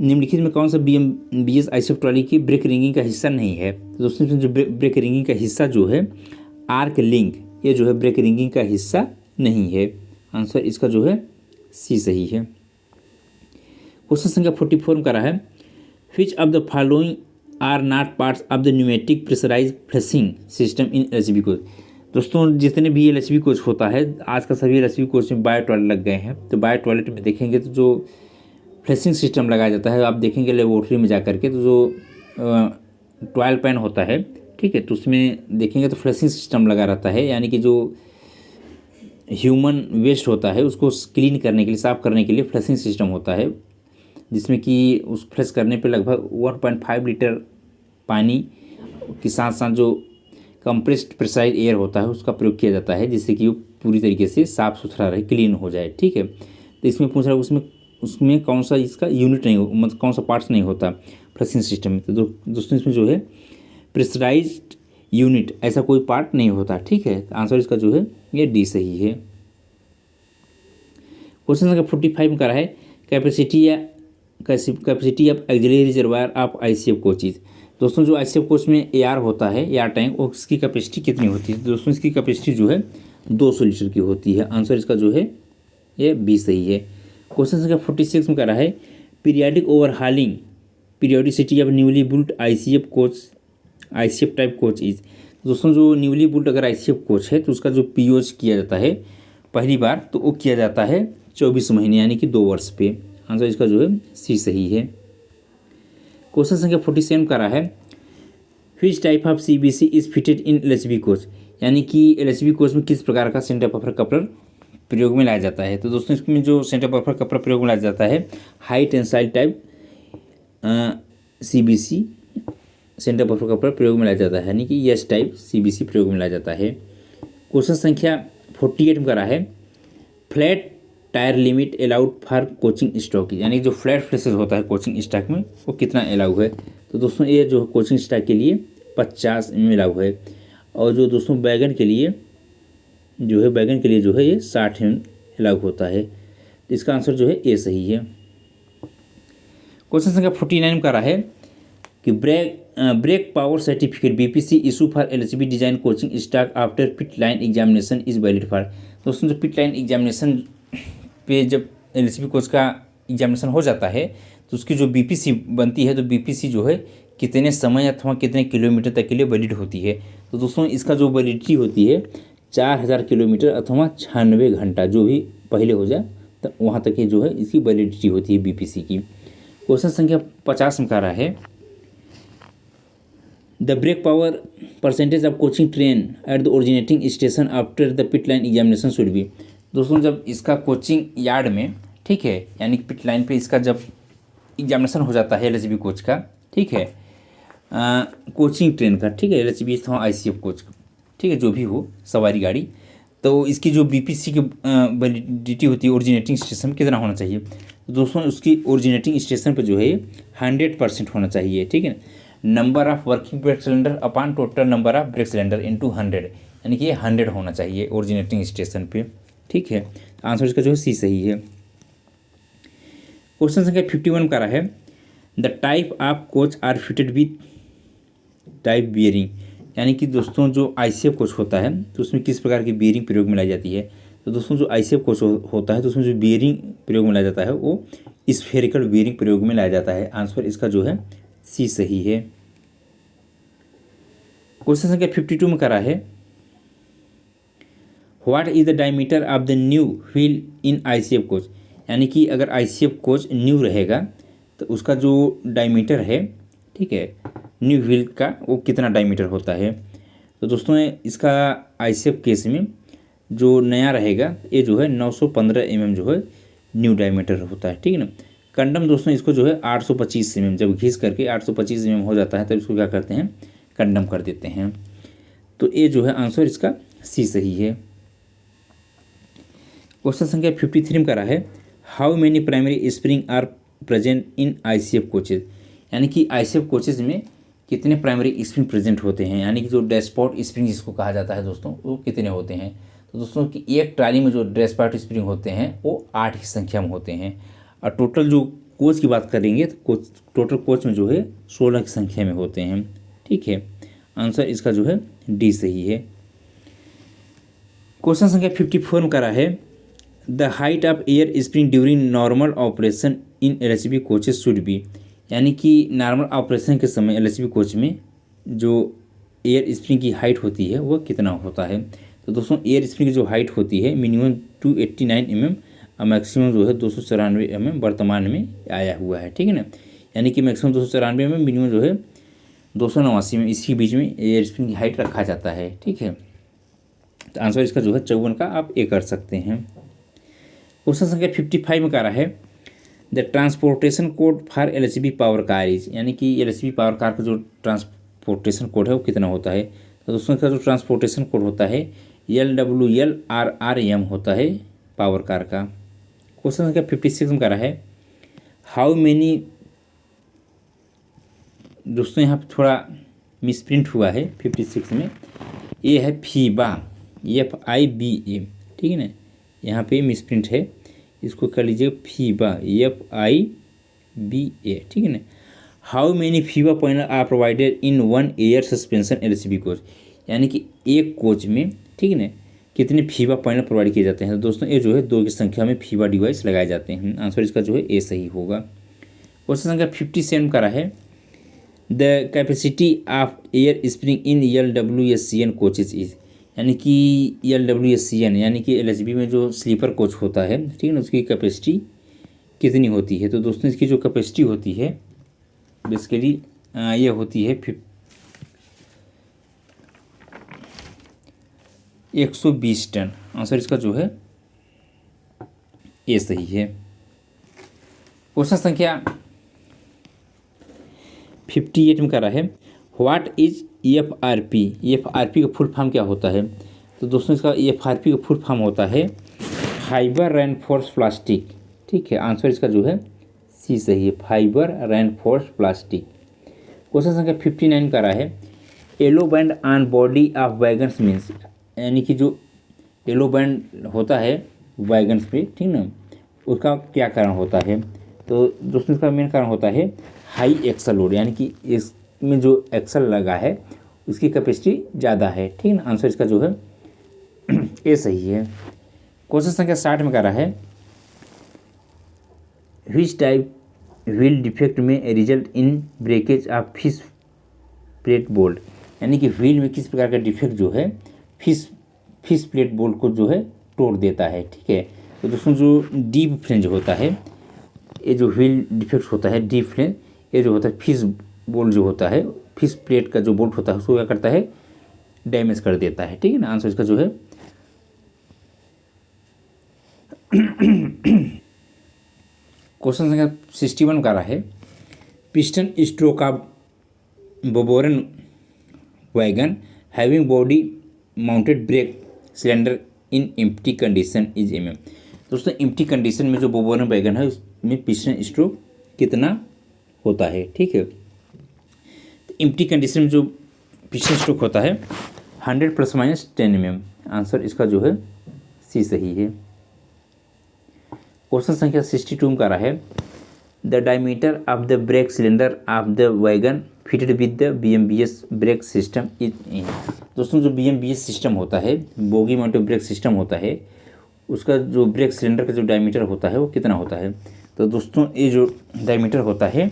निम्नलिखित में कौन सा BMBS ICF ट्रॉली की ब्रेक रिंगिंग का हिस्सा नहीं है। तो दोस्तों जो ब्रेक रिंगिंग का हिस्सा जो है आर्क लिंक, ये जो है ब्रेक रिंगिंग का हिस्सा नहीं है। आंसर इसका जो है सी सही है। क्वेश्चन संख्या 44 में कह रहा है which of the following are not parts of the pneumatic pressurise flushing system in LHB coach. दोस्तों जितने भी LHB कोच होता है, आज का सभी LHB कोच में बायो टॉयलेट लग गए हैं, तो बायो टॉयलेट में देखेंगे तो जो फ्लशिंग सिस्टम लगाया जाता है, आप देखेंगे लेबोरेटरी में जा करके तो जो टॉयल पैन होता है, ठीक है, तो उसमें देखेंगे तो फ्लशिंग सिस्टम लगा रहता है, यानी कि जो ह्यूमन वेस्ट होता है उसको क्लीन करने के लिए, साफ़ करने के लिए फ्लशिंग सिस्टम होता है, जिसमें कि उस फ्लश करने पे लगभग 1.5 लीटर पानी के साथ साथ जो कंप्रेस्ड प्रेशराइज एयर होता है उसका प्रयोग किया जाता है, जिससे कि वो पूरी तरीके से साफ़ सुथरा रहे, क्लीन हो जाए। ठीक है, तो इसमें पूछ रहा है उसमें उसमें कौन सा इसका यूनिट नहीं हो, मतलब कौन सा पार्ट्स नहीं होता फ्लशिंग सिस्टम में। तो दोस्तों इसमें जो है प्रेशराइज्ड यूनिट ऐसा कोई पार्ट नहीं होता। ठीक है, आंसर इसका जो है ये डी सही है। क्वेश्चन नंबर 45 का है capacity of axillary reservoir of ICF coaches. दोस्तों जो आईसीएफ कोच में एआर होता है, एआर टैंक, और उसकी कैपेसिटी कितनी होती है। दोस्तों इसकी कैपेसिटी जो है 200 लीटर की होती है। आंसर इसका जो है ये बी सही है। क्वेश्चन संख्या 46 में करा है periodic overhauling periodicity of newly built ICF coach, ICF type coach is. दोस्तों जो न्यूली बुल्ट अगर आईसीएफ कोच है तो उसका जो पीओच किया जाता है पहली बार, तो वो किया जाता है 24 महीने यानी कि 2 वर्ष पे। आंसर इसका जो है सी सही है। क्वेश्चन संख्या 47 करा है which type of CBC is fitted in LHB coach, यानी कि एलएचबी कोच में किस प्रकार का सेंटर बफर कपलर प्रयोग में लाया जाता है। तो दोस्तों इसमें जो सेंटर बफर कपलर प्रयोग में लाया जाता है high tensile type CBC centre buffer coupler प्रयोग में लाया जाता है, यानी कि एस टाइप सीबीसी प्रयोग में लाया जाता है। क्वेश्चन संख्या 48 में करा है flat tyre limit allowed for coaching stock, यानी जो फ्लैट फ्लेसेस होता है कोचिंग स्टॉक में वो कितना अलाउ है। तो दोस्तों ये जो कोचिंग स्टॉक के लिए 50 अलाउ है, और जो दोस्तों बैगन के लिए जो है ये 60 अलाउ होता है। तो इसका आंसर जो है ए सही है। क्वेश्चन संख्या 49 में करा है कि brake power certificate BPC issue for LHB design coaching stock after pit line examination is valid for. दोस्तों जो पिट लाइन एग्जामिनेशन पे जब एलएचबी कोच का एग्जामिनेशन हो जाता है तो उसकी जो बीपीसी बनती है, तो बीपीसी जो है कितने समय अथवा कितने किलोमीटर तक के लिए वैलिड होती है। तो दोस्तों इसका जो वैलिडिटी होती है 4000 किलोमीटर अथवा 96 घंटा, जो भी पहले हो जाए तो वहाँ तक की जो है इसकी वैलिडिटी होती है बीपीसी की। क्वेश्चन संख्या 50 में कह रहा है the brake power percentage of coaching train at the originating station after the pit line examination should be. दोस्तों जब इसका कोचिंग यार्ड में, ठीक है, यानी कि पिट लाइन पे इसका जब एग्जामिनेशन हो जाता है एलएचबी कोच का, ठीक है, कोचिंग ट्रेन का, ठीक है, एलएचबी अथवा आईसीएफ कोच का, ठीक है, जो भी हो सवारी गाड़ी, तो इसकी जो बीपीसी की वैलिडिटी होती है ओरिजिनेटिंग स्टेशन कितना होना चाहिए। तो दोस्तों उसकी ओरिजिनेटिंग स्टेशन पर जो है 100% होना चाहिए। ठीक है, number of working brake cylinder upon total number of brake cylinder into 100, यानी कि ये 100 होना चाहिए ओरिजिनेटिंग स्टेशन पे। ठीक है, आंसर इसका जो है सी सही है। क्वेश्चन संख्या 51 का रहा है the type of coach are fitted with type bearing, यानी कि दोस्तों जो आईसीएफ कोच होता है तो उसमें किस प्रकार की बियरिंग प्रयोग में लाई जाती है। तो दोस्तों जो आईसीएफ कोच होता है तो उसमें जो बियरिंग प्रयोग में लाया जाता है वो स्फेरिकल बियरिंग प्रयोग में लाया जाता है। आंसर इसका जो है सी सही है। क्वेश्चन संख्या 52 में करा है what is the diameter of the new wheel in ICF coach, यानी कि अगर आईसीएफ कोच न्यू रहेगा तो उसका जो डायमीटर है, ठीक है, न्यू व्हील का वो कितना डायमीटर होता है। तो दोस्तों इसका आईसीएफ केस में जो नया रहेगा ये जो है 915 mm जो है न्यू डायमीटर होता है। ठीक है ना, कंडम दोस्तों इसको जो है 825 mm, जब घिस करके 825 mm हो जाता है तब इसको क्या करते हैं, कंडम कर देते हैं। तो ये जो है आंसर इसका सी सही है। क्वेश्चन संख्या 53 में करा है how many primary spring are present in ICF coaches, यानी कि आईसीएफ कोचेज में कितने प्राइमरी स्प्रिंग प्रेजेंट होते हैं, यानी कि जो डैशपोर्ट स्प्रिंग जिसको कहा जाता है दोस्तों वो कितने होते हैं। तो दोस्तों कि एक ट्राली में जो डैशपोर्ट स्प्रिंग होते हैं वो 8 की संख्या में होते हैं, और टोटल जो कोच की बात करेंगे तो टोटल कोच में जो है 16 की संख्या में होते हैं। ठीक है, आंसर इसका जो है डी सही है। क्वेश्चन संख्या 54 में करा है the height of air spring during normal operation in LHB coaches should be, यानी कि नॉर्मल ऑपरेशन के समय एलएचबी कोच में जो एयर स्प्रिंग की हाइट होती है वो कितना होता है। तो दोस्तों एयर स्प्रिंग की जो हाइट होती है मिनिमम 289 mm और मैक्सिमम जो है 294 mm वर्तमान में आया हुआ है। ठीक है ना, यानी कि मैक्सिमम 294 mm, मिनिमम जो है 289 में, इसी बीच में एयर स्प्रिंग की हाइट रखा जाता है। ठीक है, तो आंसर इसका जो है 54 का आप ए कर सकते हैं। क्वेश्चन संख्या 55 में कह रहा है the transportation code for LHB power car is, यानी कि एलएचबी पावर कार का जो ट्रांसपोर्टेशन कोड है वो कितना होता है। तो दोस्तों इसका जो ट्रांसपोर्टेशन कोड होता है LWLRRM होता है पावर कार का। क्वेश्चन संख्या 56 में कह रहा है हाउ मेनी, दोस्तों यहाँ पर थोड़ा मिसप्रिंट हुआ है 56 में, ये है फीबा FIBA, ठीक है ना, यहाँ पे मिसप्रिंट है, इसको कर लीजिएगा फीबा FIBA, ठीक है ना। How many FIBA panel are provided in 1 air suspension LHB coach, यानी कि एक कोच में, ठीक है ना, कितने फीबा पैनल प्रोवाइड किए जाते हैं। तो दोस्तों ये जो है 2 की संख्या में फीबा डिवाइस लगाए जाते हैं। आंसर इसका जो है ए सही होगा। क्वेश्चन संख्या 57 का है the capacity of air spring in LWSCN coaches is, यानी कि LWSCN यानी कि LHB में जो स्लीपर कोच होता है, ठीक है ना, उसकी कैपेसिटी कितनी होती है। तो दोस्तों इसकी जो कैपेसिटी होती है बेसिकली ये होती है 120 टन। आंसर इसका जो है ए सही है। क्वेश्चन संख्या 58 में कह रहा है व्हाट इज FRP, FRP का फुल फॉर्म क्या होता है। तो दोस्तों इसका FRP का फुल फॉर्म होता है फाइबर रेनफोर्स प्लास्टिक, ठीक है। आंसर इसका जो है सी सही है, फाइबर रेनफोर्स प्लास्टिक। क्वेश्चन संख्या 59 का रहा है yellow band on body of wagons means, यानी कि जो येलो बैंड होता है वैगन्स पे, ठीक ना, उसका क्या कारण होता है। तो दोस्तों इसका मेन कारण होता है हाई एक्सल लोड, यानी कि इसमें जो एक्सल लगा है उसकी कैपेसिटी ज़्यादा है, ठीक ना। आंसर इसका जो है ए सही है। क्वेश्चन संख्या 60 में कह रहा है व्हिच टाइप व्हील डिफेक्ट में result in breakage of fish plate bolt, यानी कि व्हील में किस प्रकार का डिफेक्ट जो है फिश प्लेट बोल्ट को जो है तोड़ देता है, ठीक है। तो दोस्तों जो डीप फ्लेंज होता है, ये जो व्हील डिफेक्ट होता है डीप फ्लेंज, ये जो होता है फिश बोल्ट जो होता है, फिश प्लेट का जो बोल्ट होता है उसको क्या करता है डैमेज कर देता है, ठीक है ना। आंसर इसका जो है क्वेश्चन संख्या 61 का रहा है piston stroke of BOBRN wagon having body mounted brake cylinder in empty condition is mm। दोस्तों एम्प्टी कंडीशन में जो बोबोरन वैगन है उसमें पिस्टन स्ट्रोक कितना होता है, ठीक है। तो एम्प्टी कंडीशन में जो पिस्टन स्ट्रोक होता है 100 ± 10 mm। आंसर इसका जो है सी सही है। क्वेश्चन संख्या 62 का रहा है the diameter of the brake cylinder of the wagon fitted with the BMBS brake system is. दोस्तों जो BMBS सिस्टम होता है, बोगी माउंटेड ब्रेक सिस्टम होता है, उसका जो ब्रेक सिलेंडर का जो डायमीटर होता है वो कितना होता है। तो दोस्तों ये जो डायमीटर होता है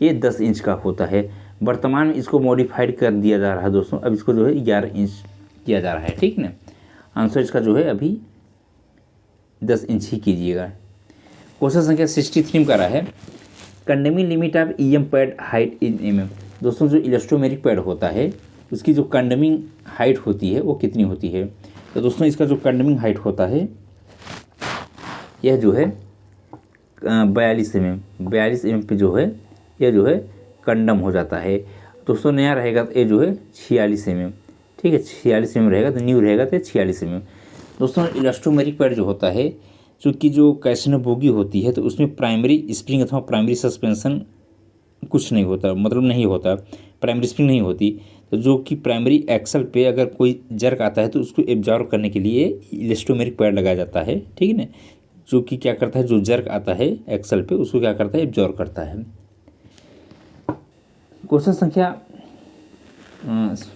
ये 10 इंच का होता है। वर्तमान में इसको मॉडिफाइड कर दिया जा रहा है दोस्तों, अब इसको जो है 11 इंच किया जा रहा है, ठीक ना। आंसर इसका जो है अभी 10 इंच ही कीजिएगा। क्वेश्चन संख्या 63 का रहा है condemning limit of EM pad height in mm। दोस्तों जो इलास्टोमेरिक पैड होता है उसकी जो कंडेमिंग हाइट होती है वो कितनी होती है। तो दोस्तों इसका जो कंडेमिंग हाइट होता है यह जो है 42 mm पे जो है यह जो है कंडम हो जाता है। दोस्तों नया रहेगा तो ये जो है 46 mm, ठीक है, 46 mm रहेगा, तो न्यू रहेगा तो 46 mm। दोस्तों इलास्टोमेरिक पैड जो होता है, चूँकि जो कैसनो बोगी होती है तो उसमें प्राइमरी स्प्रिंग अथवा प्राइमरी सस्पेंशन कुछ नहीं होता, मतलब नहीं होता, प्राइमरी स्प्रिंग नहीं होती। तो जो कि प्राइमरी एक्सल पे अगर कोई जर्क आता है तो उसको एब्जॉर्व करने के लिए इलास्टोमेरिक पैड लगाया जाता है, ठीक है ना, जो कि क्या करता है जो जर्क आता है एक्सल पे उसको क्या करता है एब्जॉर्व करता है। क्वेश्चन संख्या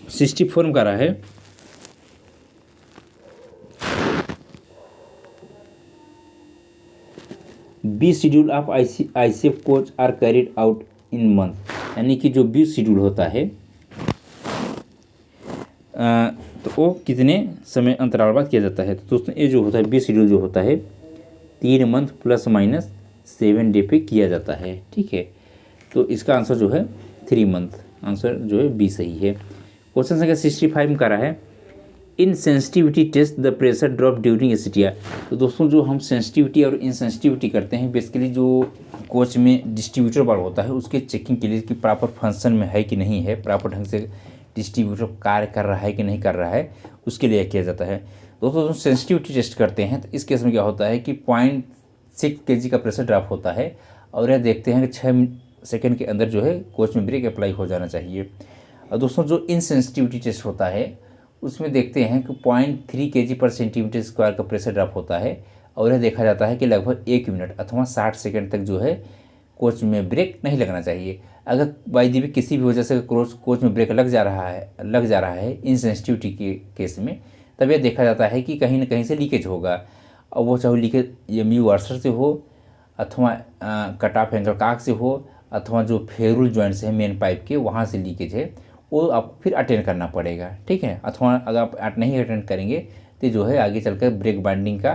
64 में का रहा है B schedule of ICF coach are carried out in month, यानी कि जो बी शेड्यूल होता है तो वो कितने समय अंतराल बाद किया जाता है। तो दोस्तों ये जो होता है बी शेड्यूल जो होता है 3 मंथ ±7 डे पे किया जाता है, ठीक है। तो इसका आंसर जो है 3 मंथ, आंसर जो है बी सही है। क्वेश्चन संख्या 65 का रहा है in sensitivity test the pressure drop during ACTR. तो दोस्तों जो हम सेंसिटिविटी और इनसेंसिटिविटी करते हैं बेसिकली जो कोच में डिस्ट्रीब्यूटर बार होता है उसके चेकिंग के लिए कि प्रॉपर फंक्शन में है कि नहीं है, प्रॉपर ढंग से डिस्ट्रीब्यूटर कार्य कर रहा है कि नहीं कर रहा है, उसके लिए किया जाता है। दोस्तों जो सेंसिटिविटी टेस्ट करते हैं तो इस केस में क्या होता है कि 0.6 kg का प्रेशर ड्रॉप होता है और यह देखते हैं कि 6 सेकेंड के अंदर जो है कोच में ब्रेक अप्लाई हो जाना चाहिए। और दोस्तों जो इनसेंसिटिविटी टेस्ट होता है उसमें देखते हैं कि 0.3 kg पर सेंटीमीटर स्क्वायर का प्रेशर ड्रॉप होता है और यह देखा जाता है कि लगभग 1 मिनट अथवा 60 सेकेंड तक जो है कोच में ब्रेक नहीं लगना चाहिए। अगर बाई दी किसी भी वजह से कोच में ब्रेक लग जा रहा है इनसेंसिटिविटी के केस में, तब यह देखा जाता है कि कहीं ना कहीं से लीकेज होगा और वो चाहे लीकेज यम्यू वार्सर से हो अथवा कट ऑफ एंगल काक से हो अथवा जो फेरुल जॉइंट्स है मेन पाइप के वहाँ से लीकेज है वो आपको फिर अटेंड करना पड़ेगा, ठीक है। अथवा अगर आप नहीं अटेंड करेंगे तो जो है आगे चलकर ब्रेक बाइंडिंग का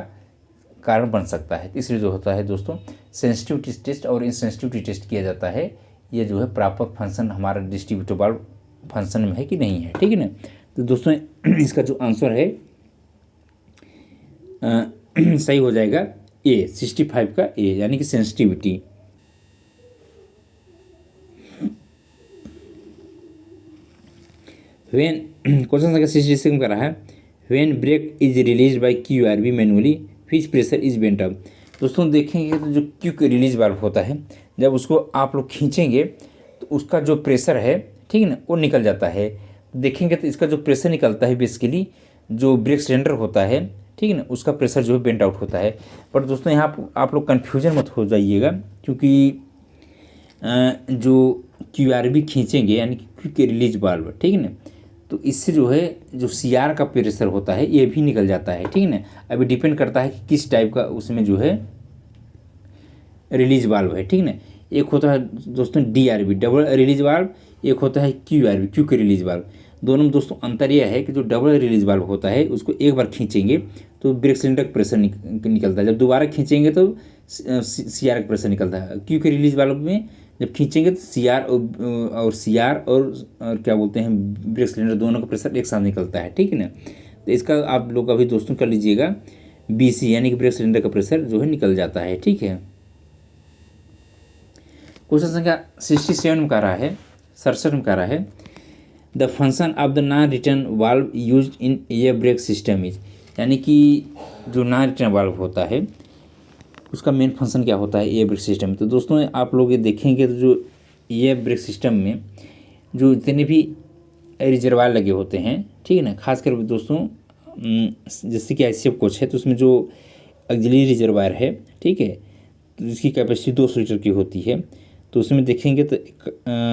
कारण बन सकता है। इसलिए जो होता है दोस्तों सेंसिटिविटी टेस्ट और इनसेंसिटिविटी टेस्ट किया जाता है, ये जो है प्रॉपर फंक्शन हमारा डिस्ट्रीब्यूटर वाल्व फंक्शन में है कि नहीं है, ठीक है ना। तो दोस्तों इसका जो आंसर है सही हो जाएगा ए, 65 का ए, यानी कि सेंसिटिविटी। व्हेन क्वेश्चन संख्या 66 का रहा है when brake is release by QRV manually which pressure is vent up. दोस्तों देखेंगे तो जो क्विक रिलीज वाल्व होता है जब उसको आप लोग खींचेंगे तो उसका जो प्रेशर है, ठीक है ना, वो निकल जाता है। देखेंगे तो इसका जो प्रेशर निकलता है बेसिकली जो ब्रेक सिलेंडर होता है, ठीक है ना, उसका प्रेशर जो है बेंट आउट होता है। पर दोस्तों यहाँ आप लोग कन्फ्यूजन मत हो जाइएगा क्योंकि जो QRV खींचेंगे यानी कि क्विक रिलीज वाल्व, ठीक है ना, तो इससे जो है जो CR का प्रेशर होता है ये भी निकल जाता है, ठीक है ना। अभी डिपेंड करता है कि किस टाइप का उसमें जो है रिलीज वाल्व है, ठीक है ना। एक होता है दोस्तों DRV डबल रिलीज वाल्व, एक होता है QRV क्विक रिलीज वाल्व। दोनों में दोस्तों अंतर यह है कि जो डबल रिलीज वाल्व होता है उसको एक बार खींचेंगे तो ब्रेक सिलेंडर का प्रेशर निकलता है, जब दोबारा खींचेंगे तो CR का प्रेशर निकलता है। क्विक रिलीज वाल्व में जब खींचेंगे तो CR और क्या बोलते हैं ब्रेक सिलेंडर दोनों का प्रेशर एक साथ निकलता है, ठीक है ना। तो इसका आप लोग अभी दोस्तों कर लीजिएगा BC यानी कि ब्रेक सिलेंडर का प्रेशर जो है निकल जाता है, ठीक है। क्वेश्चन संख्या 67 में कह रहा है 67 में कह रहा है the function of the non return valve used in air brake system is, यानी कि जो नॉन रिटर्न वाल्व होता है उसका मेन फंक्शन क्या होता है एयर ब्रेक सिस्टम में। तो दोस्तों आप लोग ये देखेंगे तो जो एयर ब्रेक सिस्टम में जो जितने भी रिजर्वायर लगे होते हैं, ठीक है ना, खासकर दोस्तों जैसे कि ICF कोच है तो उसमें जो ऑक्सिलरी रिजर्वायर है, ठीक है, तो जिसकी कैपेसिटी 200 लीटर की होती है, तो उसमें देखेंगे तो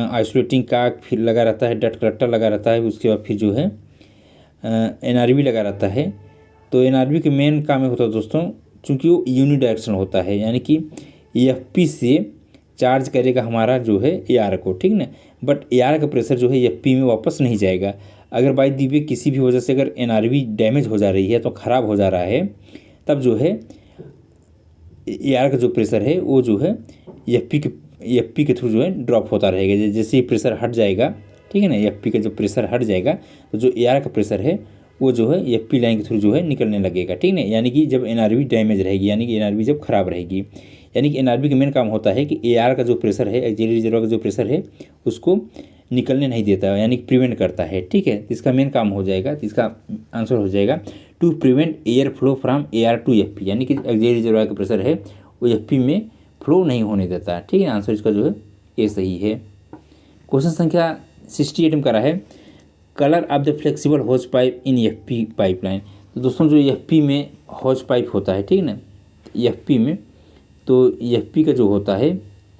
आइसोलेटिंग काक फिर लगा रहता है, डट कलेक्टर लगा रहता है, उसके बाद फिर जो है NRV लगा रहता है। तो NRV के मेन काम होता है दोस्तों चूँकि वो यूनिडायरेक्शनल होता है, यानी कि FP से चार्ज करेगा हमारा जो है AR को, ठीक ना, बट AR का प्रेशर जो है FP में वापस नहीं जाएगा। अगर बाई दी वे किसी भी वजह से अगर NRV डैमेज हो जा रही है तो ख़राब हो जा रहा है, तब जो है AR का जो प्रेशर है वो जो है FP के थ्रू जो है ड्रॉप होता रहेगा। जैसे ही प्रेशर हट जाएगा, ठीक है ना, FP का जो प्रेशर हट जाएगा तो जो AR का प्रेशर है वो जो है FP लाइन के थ्रू जो है निकलने लगेगा, ठीक है। यानी कि जब NRV डैमेज रहेगी यानी कि NRV जब खराब रहेगी, यानी कि NRV का मेन काम होता है कि AR का जो प्रेशर है ऑक्सिलरी रिजर्वायर का जो प्रेशर है उसको निकलने नहीं देता है, यानी कि प्रिवेंट करता है, ठीक है। तो इसका मेन काम हो जाएगा, तो इसका आंसर हो जाएगा to prevent air flow from AR to FP, यानी कि ऑक्सिलरी रिजर्वायर का प्रेशर है वो FP में फ्लो नहीं होने देता, ठीक है। आंसर इसका जो है ये सही है। क्वेश्चन संख्या 68 में करा है colour of the flexible hose pipe in FP pipeline. तो दोस्तों जो FP में होज पाइप होता है, ठीक है ना, FP में तो FP का जो होता है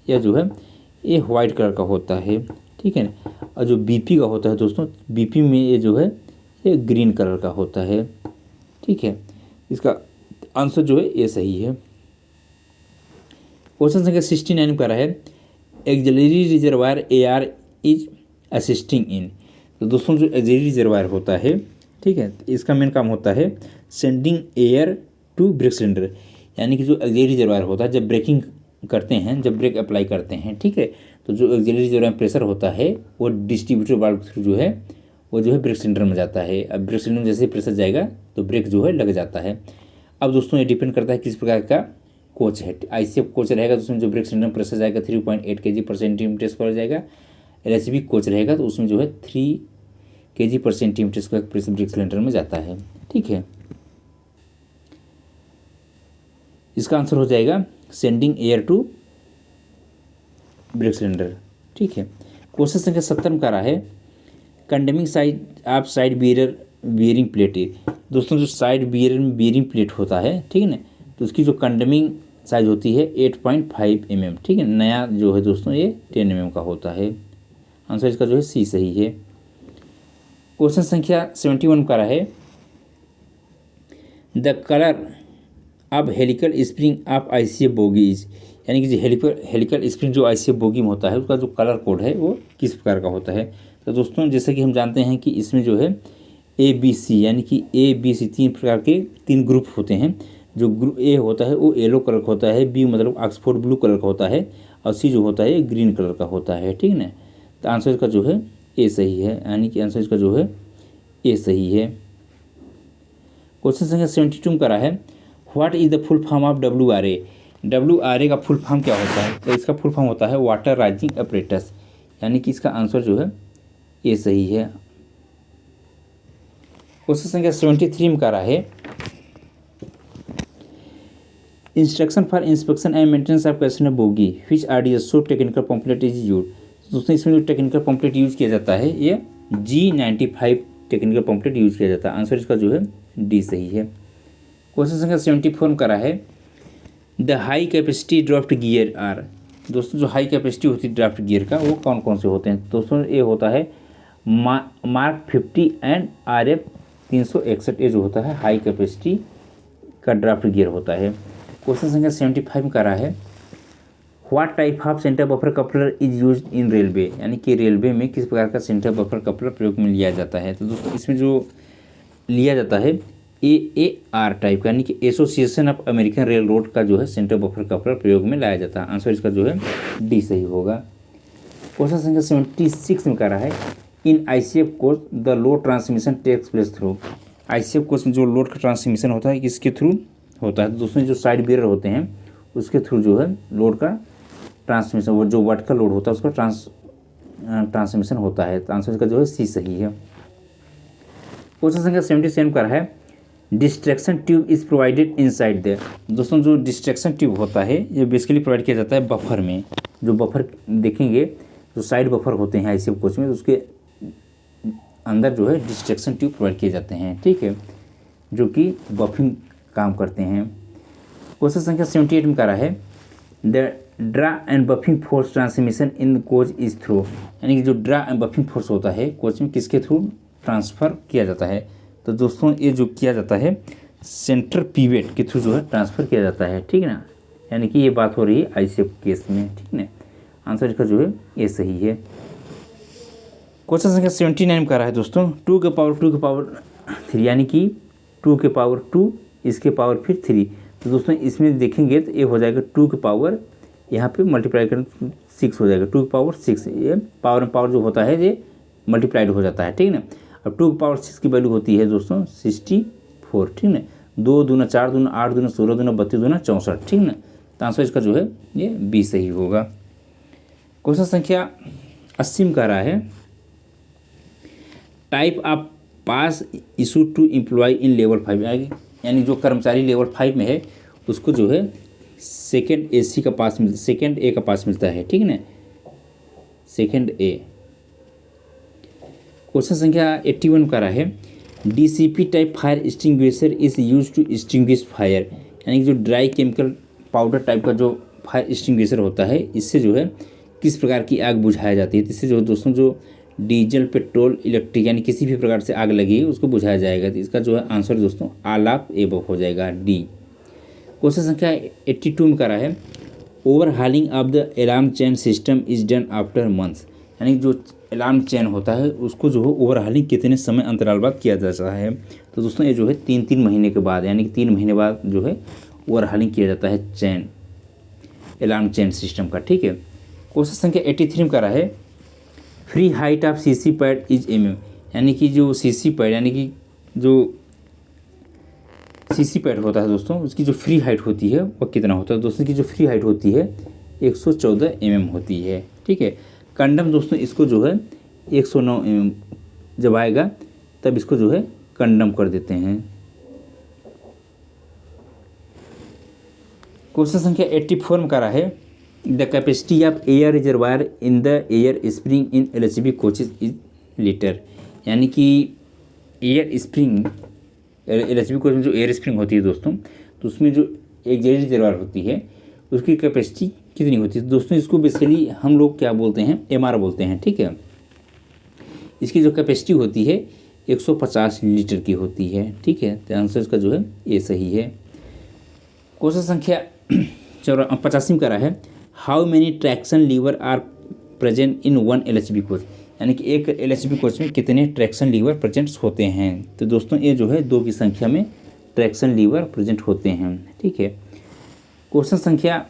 यह जो है ये वाइट कलर का होता है, ठीक है ना, और जो BP का होता है दोस्तों BP में ये जो है ये ग्रीन कलर का होता है, ठीक है। इसका आंसर जो है ये सही है। क्वेश्चन संख्या 69 में कह रहा है auxiliary reservoir AR is assisting इन। तो दोस्तों जो ऑक्सिलरी रिजर्वायर होता है, ठीक है, इसका मेन काम होता है sending air to brake cylinder, यानी कि जो ऑक्सिलरी रिजर्वायर होता है जब ब्रेकिंग करते हैं, जब ब्रेक अप्लाई करते हैं, ठीक है, तो जो ऑक्सिलरी रिजर्वायर प्रेशर होता है वो डिस्ट्रीब्यूटर वाल्व थ्रू जो है वो जो है ब्रेक सिलेंडर में जाता है। अब ब्रेक सिलेंडर में जैसे ही प्रेशर जाएगा तो ब्रेक जो है लग जाता है। अब दोस्तों ये डिपेंड करता है किस प्रकार का कोच है। ICF कोच रहेगा तो उसमें जो ब्रेक सिलेंडर में प्रेशर जाएगा 3.8 kg/cm² जाएगा। LHB कोच रहेगा तो उसमें जो है 3 kg/cm² प्रेशर ब्रेक सिलेंडर में जाता है। ठीक है, इसका आंसर हो जाएगा sending air to brake cylinder. ठीक है, क्वेश्चन संख्या 70 में कह रहा है condemning side of side bearing plate. दोस्तों जो साइड बियर में बियरिंग प्लेट होता है, ठीक है ना, तो उसकी जो कंडेमिंग साइज होती है 8.5 mm। ठीक है, नया जो है दोस्तों ये 10 mm का होता है। आंसर इसका जो है सी सही है। क्वेश्चन संख्या 71 में कह रहा है द कलर अब helical spring of ICF bogie is, यानी कि जो हेलिकल स्प्रिंग जो ICF बोगी में होता है उसका जो कलर कोड है वो किस प्रकार का होता है। तो दोस्तों जैसे कि हम जानते हैं कि इसमें जो है ABC यानी कि ABC 3 प्रकार के 3 ग्रुप होते हैं। जो ग्रुप A होता है वो येलो कलर का होता है, B मतलब ऑक्सफोर्ड ब्लू कलर का होता है और C जो होता है ग्रीन कलर का होता है। ठीक है ना, तो आंसर इसका जो है A सही है, यानी कि आंसर इसका जो है A सही है। क्वेश्चन संख्या 72 में करा है what is the full form of WRA। WRA का फुल फॉर्म क्या होता है, तो इसका फुल फॉर्म होता है वाटर राइजिंग अपरेटस, यानी कि इसका आंसर जो है ये सही है। क्वेश्चन संख्या 73 में कह रहा है instruction for inspection and maintenance of question bogie which RDSO technical pamphlet is use. दोस्तों इसमें जो टेक्निकल पम्पलेट यूज़ किया जाता है ये G95 टेक्निकल पम्पलेट यूज़ किया जाता है। आंसर इसका जो है डी सही है। क्वेश्चन संख्या 74 में करा है the high capacity draft gear are. दोस्तों जो हाई कैपेसिटी होती है ड्राफ्ट गियर का वो कौन कौन से होते हैं। दोस्तों ये होता है मार्क 50 एंड RF 361, ये जो होता है हाई कैपेसिटी का ड्राफ्ट गियर होता है। क्वेश्चन संख्या 75 में करा है what type of centre buffer coupler is use in railway, यानी कि रेलवे में किस प्रकार का सेंटर बफर कपलर प्रयोग में लिया जाता है। तो दोस्तों इसमें जो लिया जाता है AAR टाइप का, यानी कि association of American rail road का जो है सेंटर बफर कपलर प्रयोग में लाया जाता है। आंसर इसका जो है डी सही होगा। क्वेश्चन संख्या 76 में कह रहा है in ICF coaches the load transmission takes place through. ICF coaches में जो लोड का ट्रांसमिशन होता है किसके थ्रू होता है। तो दोस्तों जो साइड बियर होते हैं उसके थ्रू जो है लोड का ट्रांसमिशन, वो जो वर्टिकल लोड होता है उसका ट्रांसमिशन होता है। तो आंसर इसका जो है सी सही है। क्वेश्चन संख्या 77 का है distraction tube is provided inside the. दोस्तों जो डिस्ट्रैक्शन ट्यूब होता है ये बेसिकली प्रोवाइड किया जाता है बफर में। जो बफर देखेंगे जो साइड बफर होते हैं ICF कोच में, तो उसके अंदर जो है डिस्ट्रैक्शन ट्यूब प्रोवाइड किए जाते हैं। ठीक है, जो कि बफिंग काम करते हैं। क्वेश्चन संख्या 78 में कह रहा है the draw and buffing force transmission in coach is through, यानी कि जो ड्रा एंड बफिंग फोर्स होता है कोच में किसके थ्रू ट्रांसफ़र किया जाता है। तो दोस्तों ये जो किया जाता है सेंटर पिवेट के थ्रू जो है ट्रांसफ़र किया जाता है। ठीक है ना, यानी कि ये बात हो रही है ICF केस में। ठीक है, आंसर इसका जो है ये सही है। क्वेश्चन संख्या 79 में कह रहा है दोस्तों 2 के पावर 3, यानी कि 2 के पावर 2 इसके पावर फिर 3। तो दोस्तों इसमें देखेंगे तो ये हो जाएगा 2 के पावर यहाँ पे मल्टीप्लाई करें 6 हो जाएगा 2 के पावर 6। ये पावर जो होता है ये मल्टीप्लाइड हो जाता है। ठीक है ना, अब 2 के पावर 6 की वैल्यू होती है दोस्तों 64। ठीक है ना, 2 दूना 4 दूना 8 दूना 16 दूना 32 दूना 64। ठीक है ना, तो आंसर इसका जो है ये बी सही होगा। क्वेश्चन संख्या 80 में कह रहा है type of pass issue to employ in level 5, यानी जो कर्मचारी लेवल 5 में है उसको जो है सेकेंड AC का पास मिलता, सेकेंड A का पास मिलता है। ठीक है ना, सेकेंड A। क्वेश्चन संख्या 81 का रहा है DCP type fire extinguisher is use to extinguish fire, यानी कि जो ड्राई केमिकल पाउडर टाइप का जो फायर एक्सटिंग्विशर होता है इससे जो है किस प्रकार की आग बुझाई जाती है। इससे जो है दोस्तों जो डीजल पेट्रोल इलेक्ट्रिक यानी किसी भी प्रकार से आग लगी है उसको बुझाया जाएगा। तो इसका जो है आंसर दोस्तों ऑल ऑफ एबव हो जाएगा डी। क्वेश्चन संख्या 82 में करा है overhauling of the alarm chain system is done after months, यानी जो अलार्म चेन होता है उसको जो है ओवरहालिंग कितने समय अंतराल बाद किया जाता है। तो दोस्तों ये जो है 3 महीने के बाद, यानी कि 3 महीने बाद जो है ओवरहालिंग किया जाता है चेन, अलार्म चेन सिस्टम का। ठीक है, क्वेश्चन संख्या 83 में करा है free height of CC pad is mm, यानी कि जो सीसी पैड यानी कि जो सीसी पैड होता है दोस्तों, उसकी जो फ्री हाइट होती है वो कितना होता है दोस्तों, की जो फ्री हाइट होती है 114 mm होती है। ठीक है, कंडम दोस्तों इसको जो है 109 mm जब आएगा तब इसको जो है कंडम कर देते हैं। क्वेश्चन संख्या 84 में करा है the capacity of air reservoir in the air spring in LHB coaches is litre. यानी कि एयर स्प्रिंग एलएचबी कोच में जो एयर स्प्रिंग होती है दोस्तों, तो उसमें जो एक एयर रिजर्वायर होती है उसकी कैपेसिटी कितनी होती है दोस्तों, इसको बेसिकली हम लोग क्या बोलते हैं, एमआर बोलते हैं। ठीक है, इसकी जो कैपेसिटी होती है 150 लीटर की होती है। ठीक है, तो आंसर इसका जो है ये सही है। क्वेश्चन संख्या 85 करा है how many traction lever are present in one LHB coach. यानी कि एक एलएचबी कोच में कितने ट्रैक्शन लीवर प्रेजेंट होते हैं। तो दोस्तों ये जो है 2 की संख्या में ट्रैक्शन लीवर प्रेजेंट होते हैं। ठीक है, क्वेश्चन संख्या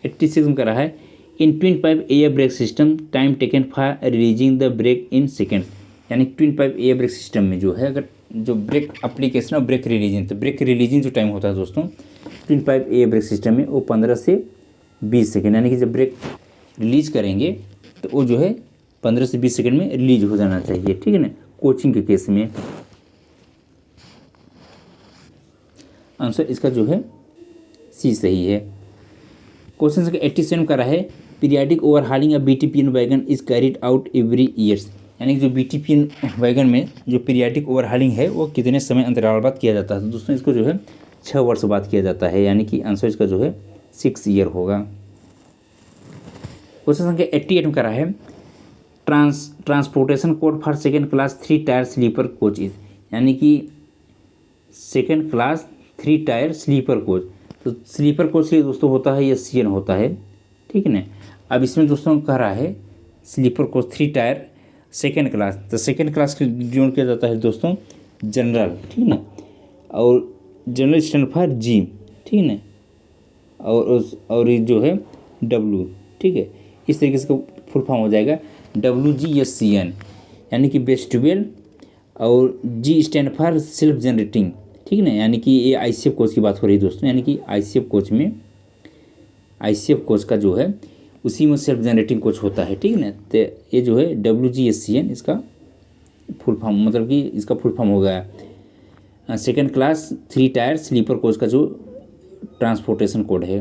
86 में करा है in twin pipe air brake system time taken for releasing the brake in seconds. यानी twin pipe air brake system में जो है, अगर जो ब्रेक एप्लीकेशन और ब्रेक रिलीजिंग, तो ब्रेक रिलीजिंग जो टाइम होता है दोस्तों twin pipe air brake system में वो 15 से 20 सेकेंड, यानी कि जब ब्रेक रिलीज करेंगे तो वो जो है 15 से 20 सेकेंड में रिलीज हो जाना चाहिए। ठीक है ना, कोचिंग के केस में। आंसर इसका जो है सी सही है। क्वेश्चन संख्या 87 का रहा है periodic overhauling of BTPN wagon is carried out every years. यानी कि जो बीटीपीएन वैगन में जो पीरियाडिक ओवरहालिंग है वो कितने समय अंतराल बाद किया जाता है। तो दोस्तों इसको जो है 6 वर्ष बाद किया जाता है, यानी कि आंसर इसका जो है 6 ईयर होगा। क्वेश्चन संख्या 88 में करा है transportation code for second class 3 tier sleeper coach is. यानी कि second class 3 tier sleeper coach, तो स्लीपर कोच के लिए दोस्तों होता है या सीएन होता है। ठीक है ना, अब इसमें दोस्तों कह रहा है sleeper coach 3 tier second class, तो सेकेंड क्लास के जोन किया जाता है दोस्तों जनरल। ठीक है ना, और जनरल स्टैंड फॉर जी। ठीक है ना, और ये जो है डब्लू। ठीक है, इस तरीके से फुल फॉर्म हो जाएगा WGSCN, यानी कि वेस्टिबुलर, और G stand for self generating. ठीक है ना, यानी कि ये ICF कोच की बात हो रही है दोस्तों, यानी कि ICF कोच में ICF कोच का जो है उसी में सेल्फ जनरेटिंग कोच होता है। ठीक है ना, तो ये जो है WGSCN इसका फुल फॉर्म, मतलब कि इसका फुल फॉर्म हो गया second class 3 tier sleeper coach का जो ट्रांसपोर्टेशन कोड है।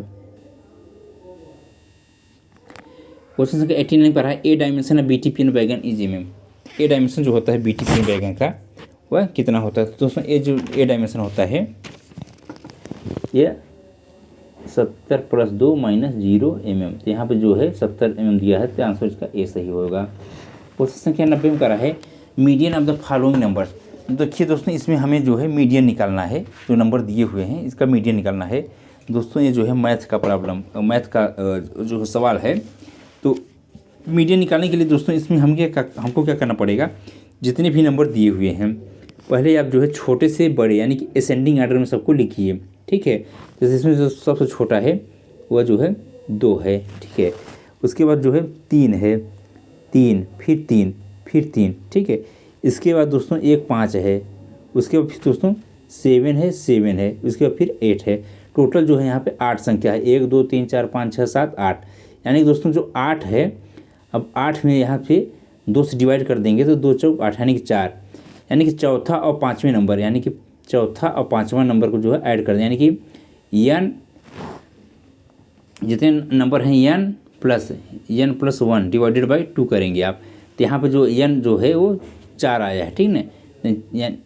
क्वेश्चन संख्या 89 पर है A dimension of BTPN wagon is mm। A dimension जो होता है बीटीपीएन वैगन का वह कितना होता है। तो दोस्तों ये जो ए डायमेंशन होता है ये 70 + 2 - 0 mm। तो यहाँ पे जो है 70 mm दिया है, तो आंसर इसका ए सही होगा। क्वेश्चन संख्या 90 में करा है median of the following numbers. देखिए दोस्तों इसमें हमें जो है मीडियन निकालना है, जो नंबर दिए हुए हैं इसका मीडियन निकालना है। दोस्तों ये जो है मैथ का प्रॉब्लम, मैथ का जो सवाल है, तो मीडियन निकालने के लिए दोस्तों इसमें हमको क्या करना पड़ेगा, जितने भी नंबर दिए हुए हैं पहले आप जो है छोटे से बड़े यानी कि असेंडिंग ऑर्डर में सबको लिखिए। ठीक है, जैसे इसमें जो सबसे छोटा है वह जो है 2 है। ठीक है, उसके बाद जो है 3 है, 3 फिर 3 फिर 3। ठीक है, इसके बाद दोस्तों एक 5 है, उसके बाद फिर दोस्तों 7 है, 7 है, उसके बाद फिर 8 है। टोटल जो है यहाँ पे 8 संख्या है, 1 2 3 4 5 6 7 8। यानी कि दोस्तों जो 8 है, अब 8 में यहाँ पे 2 से डिवाइड कर देंगे तो 2 चौक 8 यानी कि 4, यानी कि चौथा और 5वें नंबर, यानी कि चौथा और 5वां नंबर को जो है ऐड कर दें, यानी कि n जितने नंबर हैं n + 1 डिवाइडेड बाई 2 करेंगे आप। तो यहाँ पे जो n जो है वो 4 आया है। ठीक ना,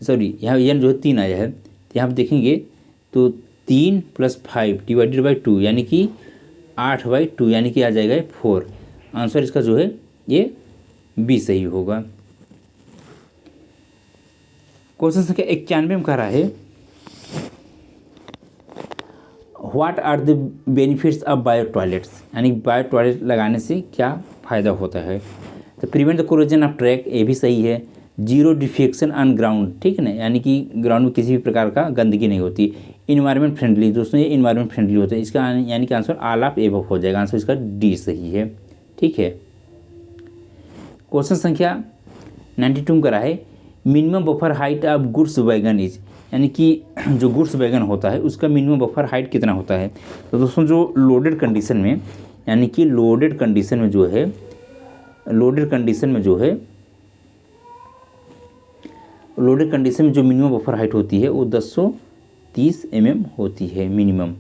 सॉरी यहाँ n जो है 3 आया है। तो यहाँ पे देखेंगे तो 3 + 5 डिवाइडेड बाई 2 यानी कि 8/2, यानी कि आ जाएगा 4। आंसर इसका जो है ये बी सही होगा। क्वेश्चन संख्या 91 में कह रहा है what are the benefits of bio toilets. यानी बायो टॉयलेट लगाने से क्या फ़ायदा होता है। तो prevent the corrosion of track, ये भी सही है। 0 डिफेक्शन ऑन ग्राउंड, ठीक है ना, यानी कि ग्राउंड में किसी भी प्रकार का गंदगी नहीं होती। इन्वायरमेंट फ्रेंडली, दोस्तों ये इन्वायरमेंट फ्रेंडली होता है, इसका यानी कि आंसर ऑल ऑफ एबव हो जाएगा। आंसर इसका डी सही है। ठीक है, क्वेश्चन संख्या 92 करा है minimum buffer height of goods wagon is, यानी कि जो गुड्स वैगन होता है उसका मिनिमम बफर हाइट कितना होता है। तो दोस्तों जो लोडेड कंडीशन में, यानी कि लोडेड कंडीशन में जो है लोडेड कंडीशन में जो मिनिमम बफर हाइट होती है वो 1030 mm होती है मिनिमम।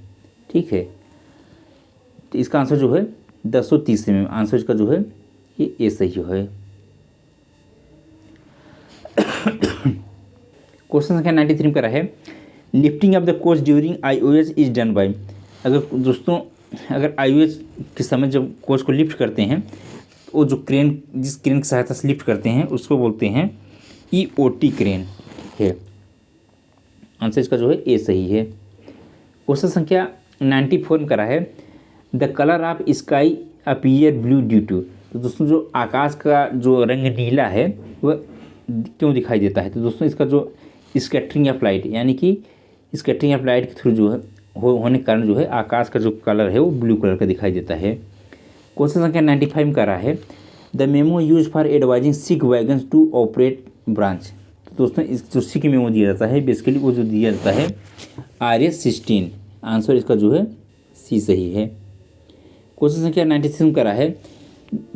ठीक है, तो इसका आंसर जो है 1030 mm, आंसर इसका जो है ये सही है। क्वेश्चन संख्या 93 में करा है lifting of the coach during IOH is done by. अगर दोस्तों अगर IOH के समय जब कोच को लिफ्ट करते हैं तो वो जो क्रेन, जिस क्रेन की सहायता से लिफ्ट करते हैं उसको बोलते हैं EOT क्रेन। ठीक है, आंसर इसका जो है ए सही है। क्वेश्चन संख्या 94 में करा है the colour of sky appear blue due to. तो दोस्तों जो आकाश का जो रंग नीला है वह क्यों दिखाई देता है। तो दोस्तों इसका जो स्कैटरिंग ऑफ लाइट, यानी कि स्कैटरिंग ऑफ लाइट के थ्रू जो है होने के कारण जो है आकाश का जो कलर है वो ब्लू कलर का दिखाई देता है। क्वेश्चन संख्या 95 का रहा है the memo use for advising sick wagons to operate branch. तो दोस्तों इस जो सिक मेमो दिया जाता है बेसिकली वो जो दिया जाता है RS-16, आंसर इसका जो है सी सही है। क्वेश्चन संख्या 96 का रहा है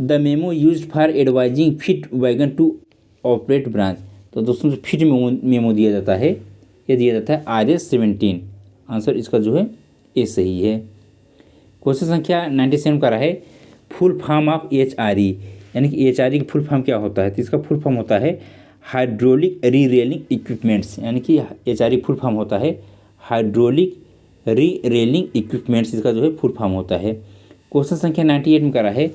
the memo use for advising fit wagon to operate branch. तो दोस्तों जो फिट मेमो दिया जाता है ये दिया जाता है RS-17, आंसर इसका जो है ए सही है। क्वेश्चन संख्या 97 का रहा है फुल फॉर्म ऑफ HRE, यानी कि HRE की फुल फॉर्म क्या होता है। तो इसका फुल फॉर्म होता है हाइड्रोलिक री रेलिंग इक्विपमेंट्स, यानी कि HRE फुल फॉर्म होता है हाइड्रोलिक री रेलिंग इक्विपमेंट्स, इसका जो है फुल फॉर्म होता है। क्वेश्चन संख्या 98 में करा है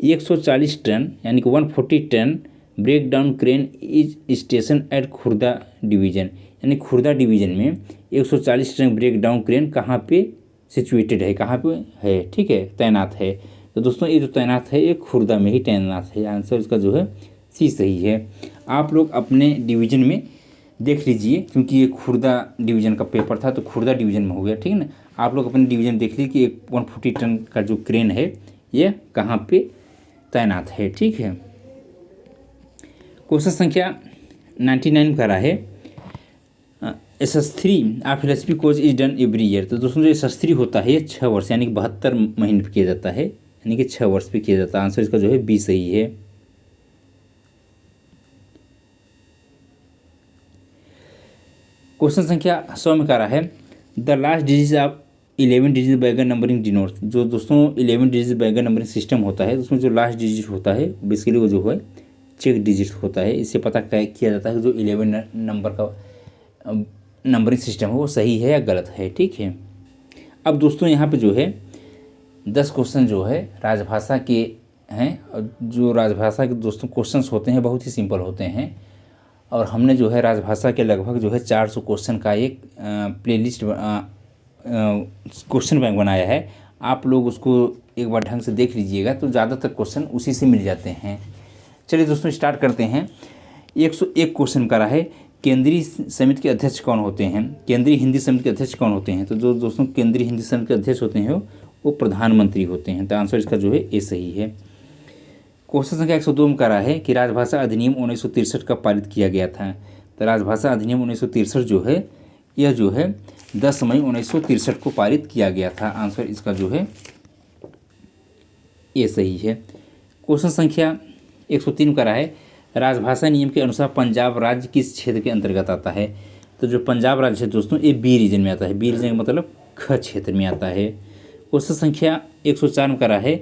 140 टन यानी कि 140 ton break down crane is station at Khurda division, यानी खुर्दा डिवीज़न में 140 टन ब्रेक डाउन क्रेन कहाँ पे सिचुएटेड है, कहाँ पे है। ठीक है, तैनात है। तो दोस्तों ये जो तैनात है ये खुर्दा में ही तैनात है, आंसर इसका जो है सी सही है। आप लोग अपने डिवीज़न में देख लीजिए, क्योंकि ये खुर्दा डिवीज़न का पेपर था तो खुर्दा डिवीज़न में हो गया। ठीक है ना, आप लोग अपने डिवीज़न देख लीजिए कि एक 140 टन का जो क्रेन है ये कहाँ पे तैनात है। ठीक है, क्वेश्चन संख्या 99 का रहा है SS3 of philosophy course is done every year. तो दोस्तों जो SS3 होता है ये 6 वर्ष यानी कि 72 महीने पे किया जाता है, यानी कि 6 वर्ष पे किया जाता है, आंसर इसका जो है बी सही है। क्वेश्चन संख्या 100 में कह रहा है the last digit of 11 digit wagon numbering denotes. जो दोस्तों 11 डिजिट वैगन नंबरिंग सिस्टम होता है उसमें जो लास्ट डिजिट होता है बेसिकली वो जो है चेक डिजिट होता है। इससे पता किया जाता है कि जो 11 नंबर का नंबरिंग सिस्टम है वो सही है या गलत है। ठीक है, अब दोस्तों यहाँ पे जो है 10 क्वेश्चन जो है राजभाषा के हैं, और जो राजभाषा के दोस्तों क्वेश्चंस होते हैं बहुत ही सिंपल होते हैं, और हमने जो है राजभाषा के लगभग जो है 400 क्वेश्चन का एक प्लेलिस्ट क्वेश्चन बैंक बनाया है। आप लोग उसको एक बार ढंग से देख लीजिएगा तो ज़्यादातर क्वेश्चन उसी से मिल जाते हैं। चलिए दोस्तों स्टार्ट करते हैं। 101 क्वेश्चन करा है केंद्रीय समिति के अध्यक्ष कौन होते हैं, केंद्रीय हिंदी समिति के अध्यक्ष कौन होते हैं। तो जो दोस्तों केंद्रीय हिंदी समिति के अध्यक्ष होते हैं वो प्रधानमंत्री होते हैं, तो आंसर इसका जो है ए सही है। क्वेश्चन संख्या 102 में करा है कि राजभाषा अधिनियम 1963 का पारित किया गया था। तो राजभाषा अधिनियम 1963 जो है यह जो है 10 मई 1963 को पारित किया गया था, आंसर इसका जो है ये सही है। क्वेश्चन संख्या 103 करा है राजभाषा नियम के अनुसार पंजाब राज्य किस क्षेत्र के अंतर्गत आता है। तो जो पंजाब राज्य है दोस्तों ये बी रीजन में आता है, बी रीजन का मतलब ख क्षेत्र में आता है। क्वेश्चन संख्या 104 में करा है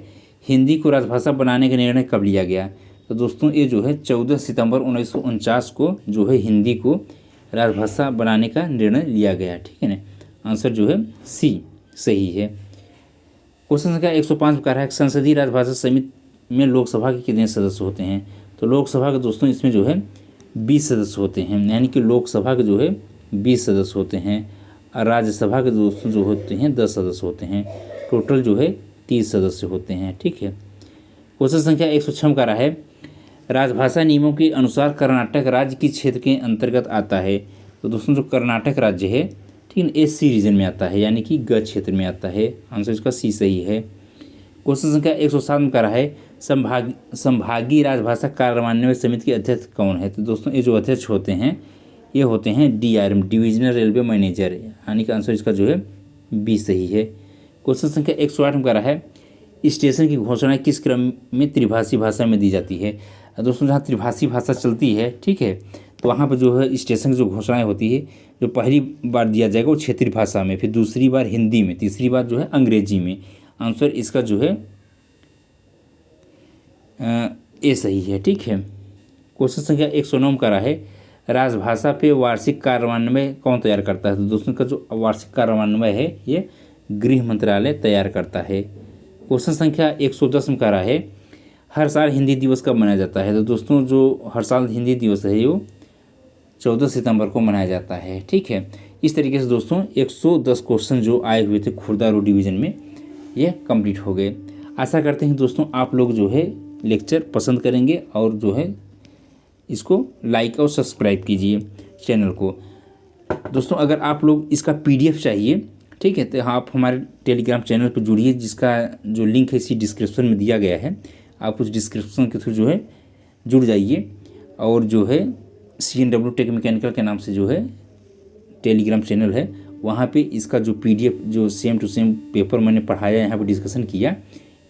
हिंदी को राजभाषा बनाने का निर्णय कब लिया गया। तो दोस्तों ये जो है 14 सितंबर 1949 को जो है हिंदी को राजभाषा बनाने का निर्णय लिया गया। ठीक है ना, आंसर जो है सी सही है। क्वेश्चन संख्या 105 का है संसदीय राजभाषा समिति में लोकसभा के कितने सदस्य होते हैं। तो लोकसभा के दोस्तों इसमें जो है 20 सदस्य होते हैं, यानी कि लोकसभा के जो है 20 सदस्य होते हैं, और राज्यसभा के दोस्तों जो होते हैं 10 सदस्य होते हैं, टोटल जो है 30 सदस्य होते हैं। ठीक है, क्वेश्चन संख्या 106 का है राजभाषा नियमों के अनुसार कर्नाटक राज्य किस क्षेत्र के अंतर्गत आता है। तो दोस्तों जो कर्नाटक राज्य है ठीक है, ये सी रीजन में आता है, यानी कि ग क्षेत्र में आता है, आंसर इसका सी सही है। क्वेश्चन संख्या 107 में कह रहा है संभागीय राजभाषा कार्यान्वयन समिति के अध्यक्ष कौन है। तो दोस्तों ये जो अध्यक्ष होते हैं ये होते हैं DRM, डिविजनल रेलवे मैनेजर, यानी कि आंसर इसका जो है बी सही है। क्वेश्चन संख्या 108 में कह रहा है स्टेशन की घोषणा किस क्रम में त्रिभाषी भाषा में दी जाती है। दोस्तों जहाँ त्रिभाषी भाषा चलती है, ठीक है, तो वहाँ पर जो है स्टेशन की जो घोषणाएं होती है, जो पहली बार दिया जाएगा वो क्षेत्रीय भाषा में, फिर दूसरी बार हिंदी में, तीसरी बार जो है अंग्रेजी में। आंसर इसका जो है ए सही है, ठीक है। क्वेश्चन संख्या 109 में कह रहा है राजभाषा पे वार्षिक कार्यान्वयन कौन तैयार करता है। तो दोस्तों का जो वार्षिक कार्यान्वयन है ये गृह मंत्रालय तैयार करता है। क्वेश्चन संख्या 110 में कह रहा है हर साल हिंदी दिवस कब मनाया जाता है। तो दोस्तों जो हर साल हिंदी दिवस है वो 14 सितंबर को मनाया जाता है, ठीक है। इस तरीके से दोस्तों 110 क्वेश्चन जो आए हुए थे खुर्दा रोड डिवीज़न में ये कंप्लीट हो गए। आशा करते हैं दोस्तों आप लोग जो है लेक्चर पसंद करेंगे और जो है इसको लाइक और सब्सक्राइब कीजिए चैनल को। दोस्तों अगर आप लोग इसका PDF चाहिए, ठीक है, तो आप हमारे टेलीग्राम चैनल पर जुड़िए, जिसका जो लिंक है इसी डिस्क्रिप्शन में दिया गया है। आप उस डिस्क्रिप्शन के थ्रू जो है जुड़ जाइए और जो है CNW टेक मैकेनिकल के नाम से जो है टेलीग्राम चैनल है, वहाँ पे इसका जो PDF जो सेम टू सेम पेपर मैंने पढ़ाया यहाँ पे डिस्कशन किया,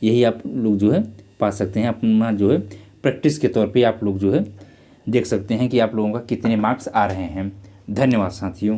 यही आप लोग जो है पा सकते हैं। अपना जो है प्रैक्टिस के तौर पे आप लोग जो है देख सकते हैं कि आप लोगों का कितने मार्क्स आ रहे हैं। धन्यवाद साथियों।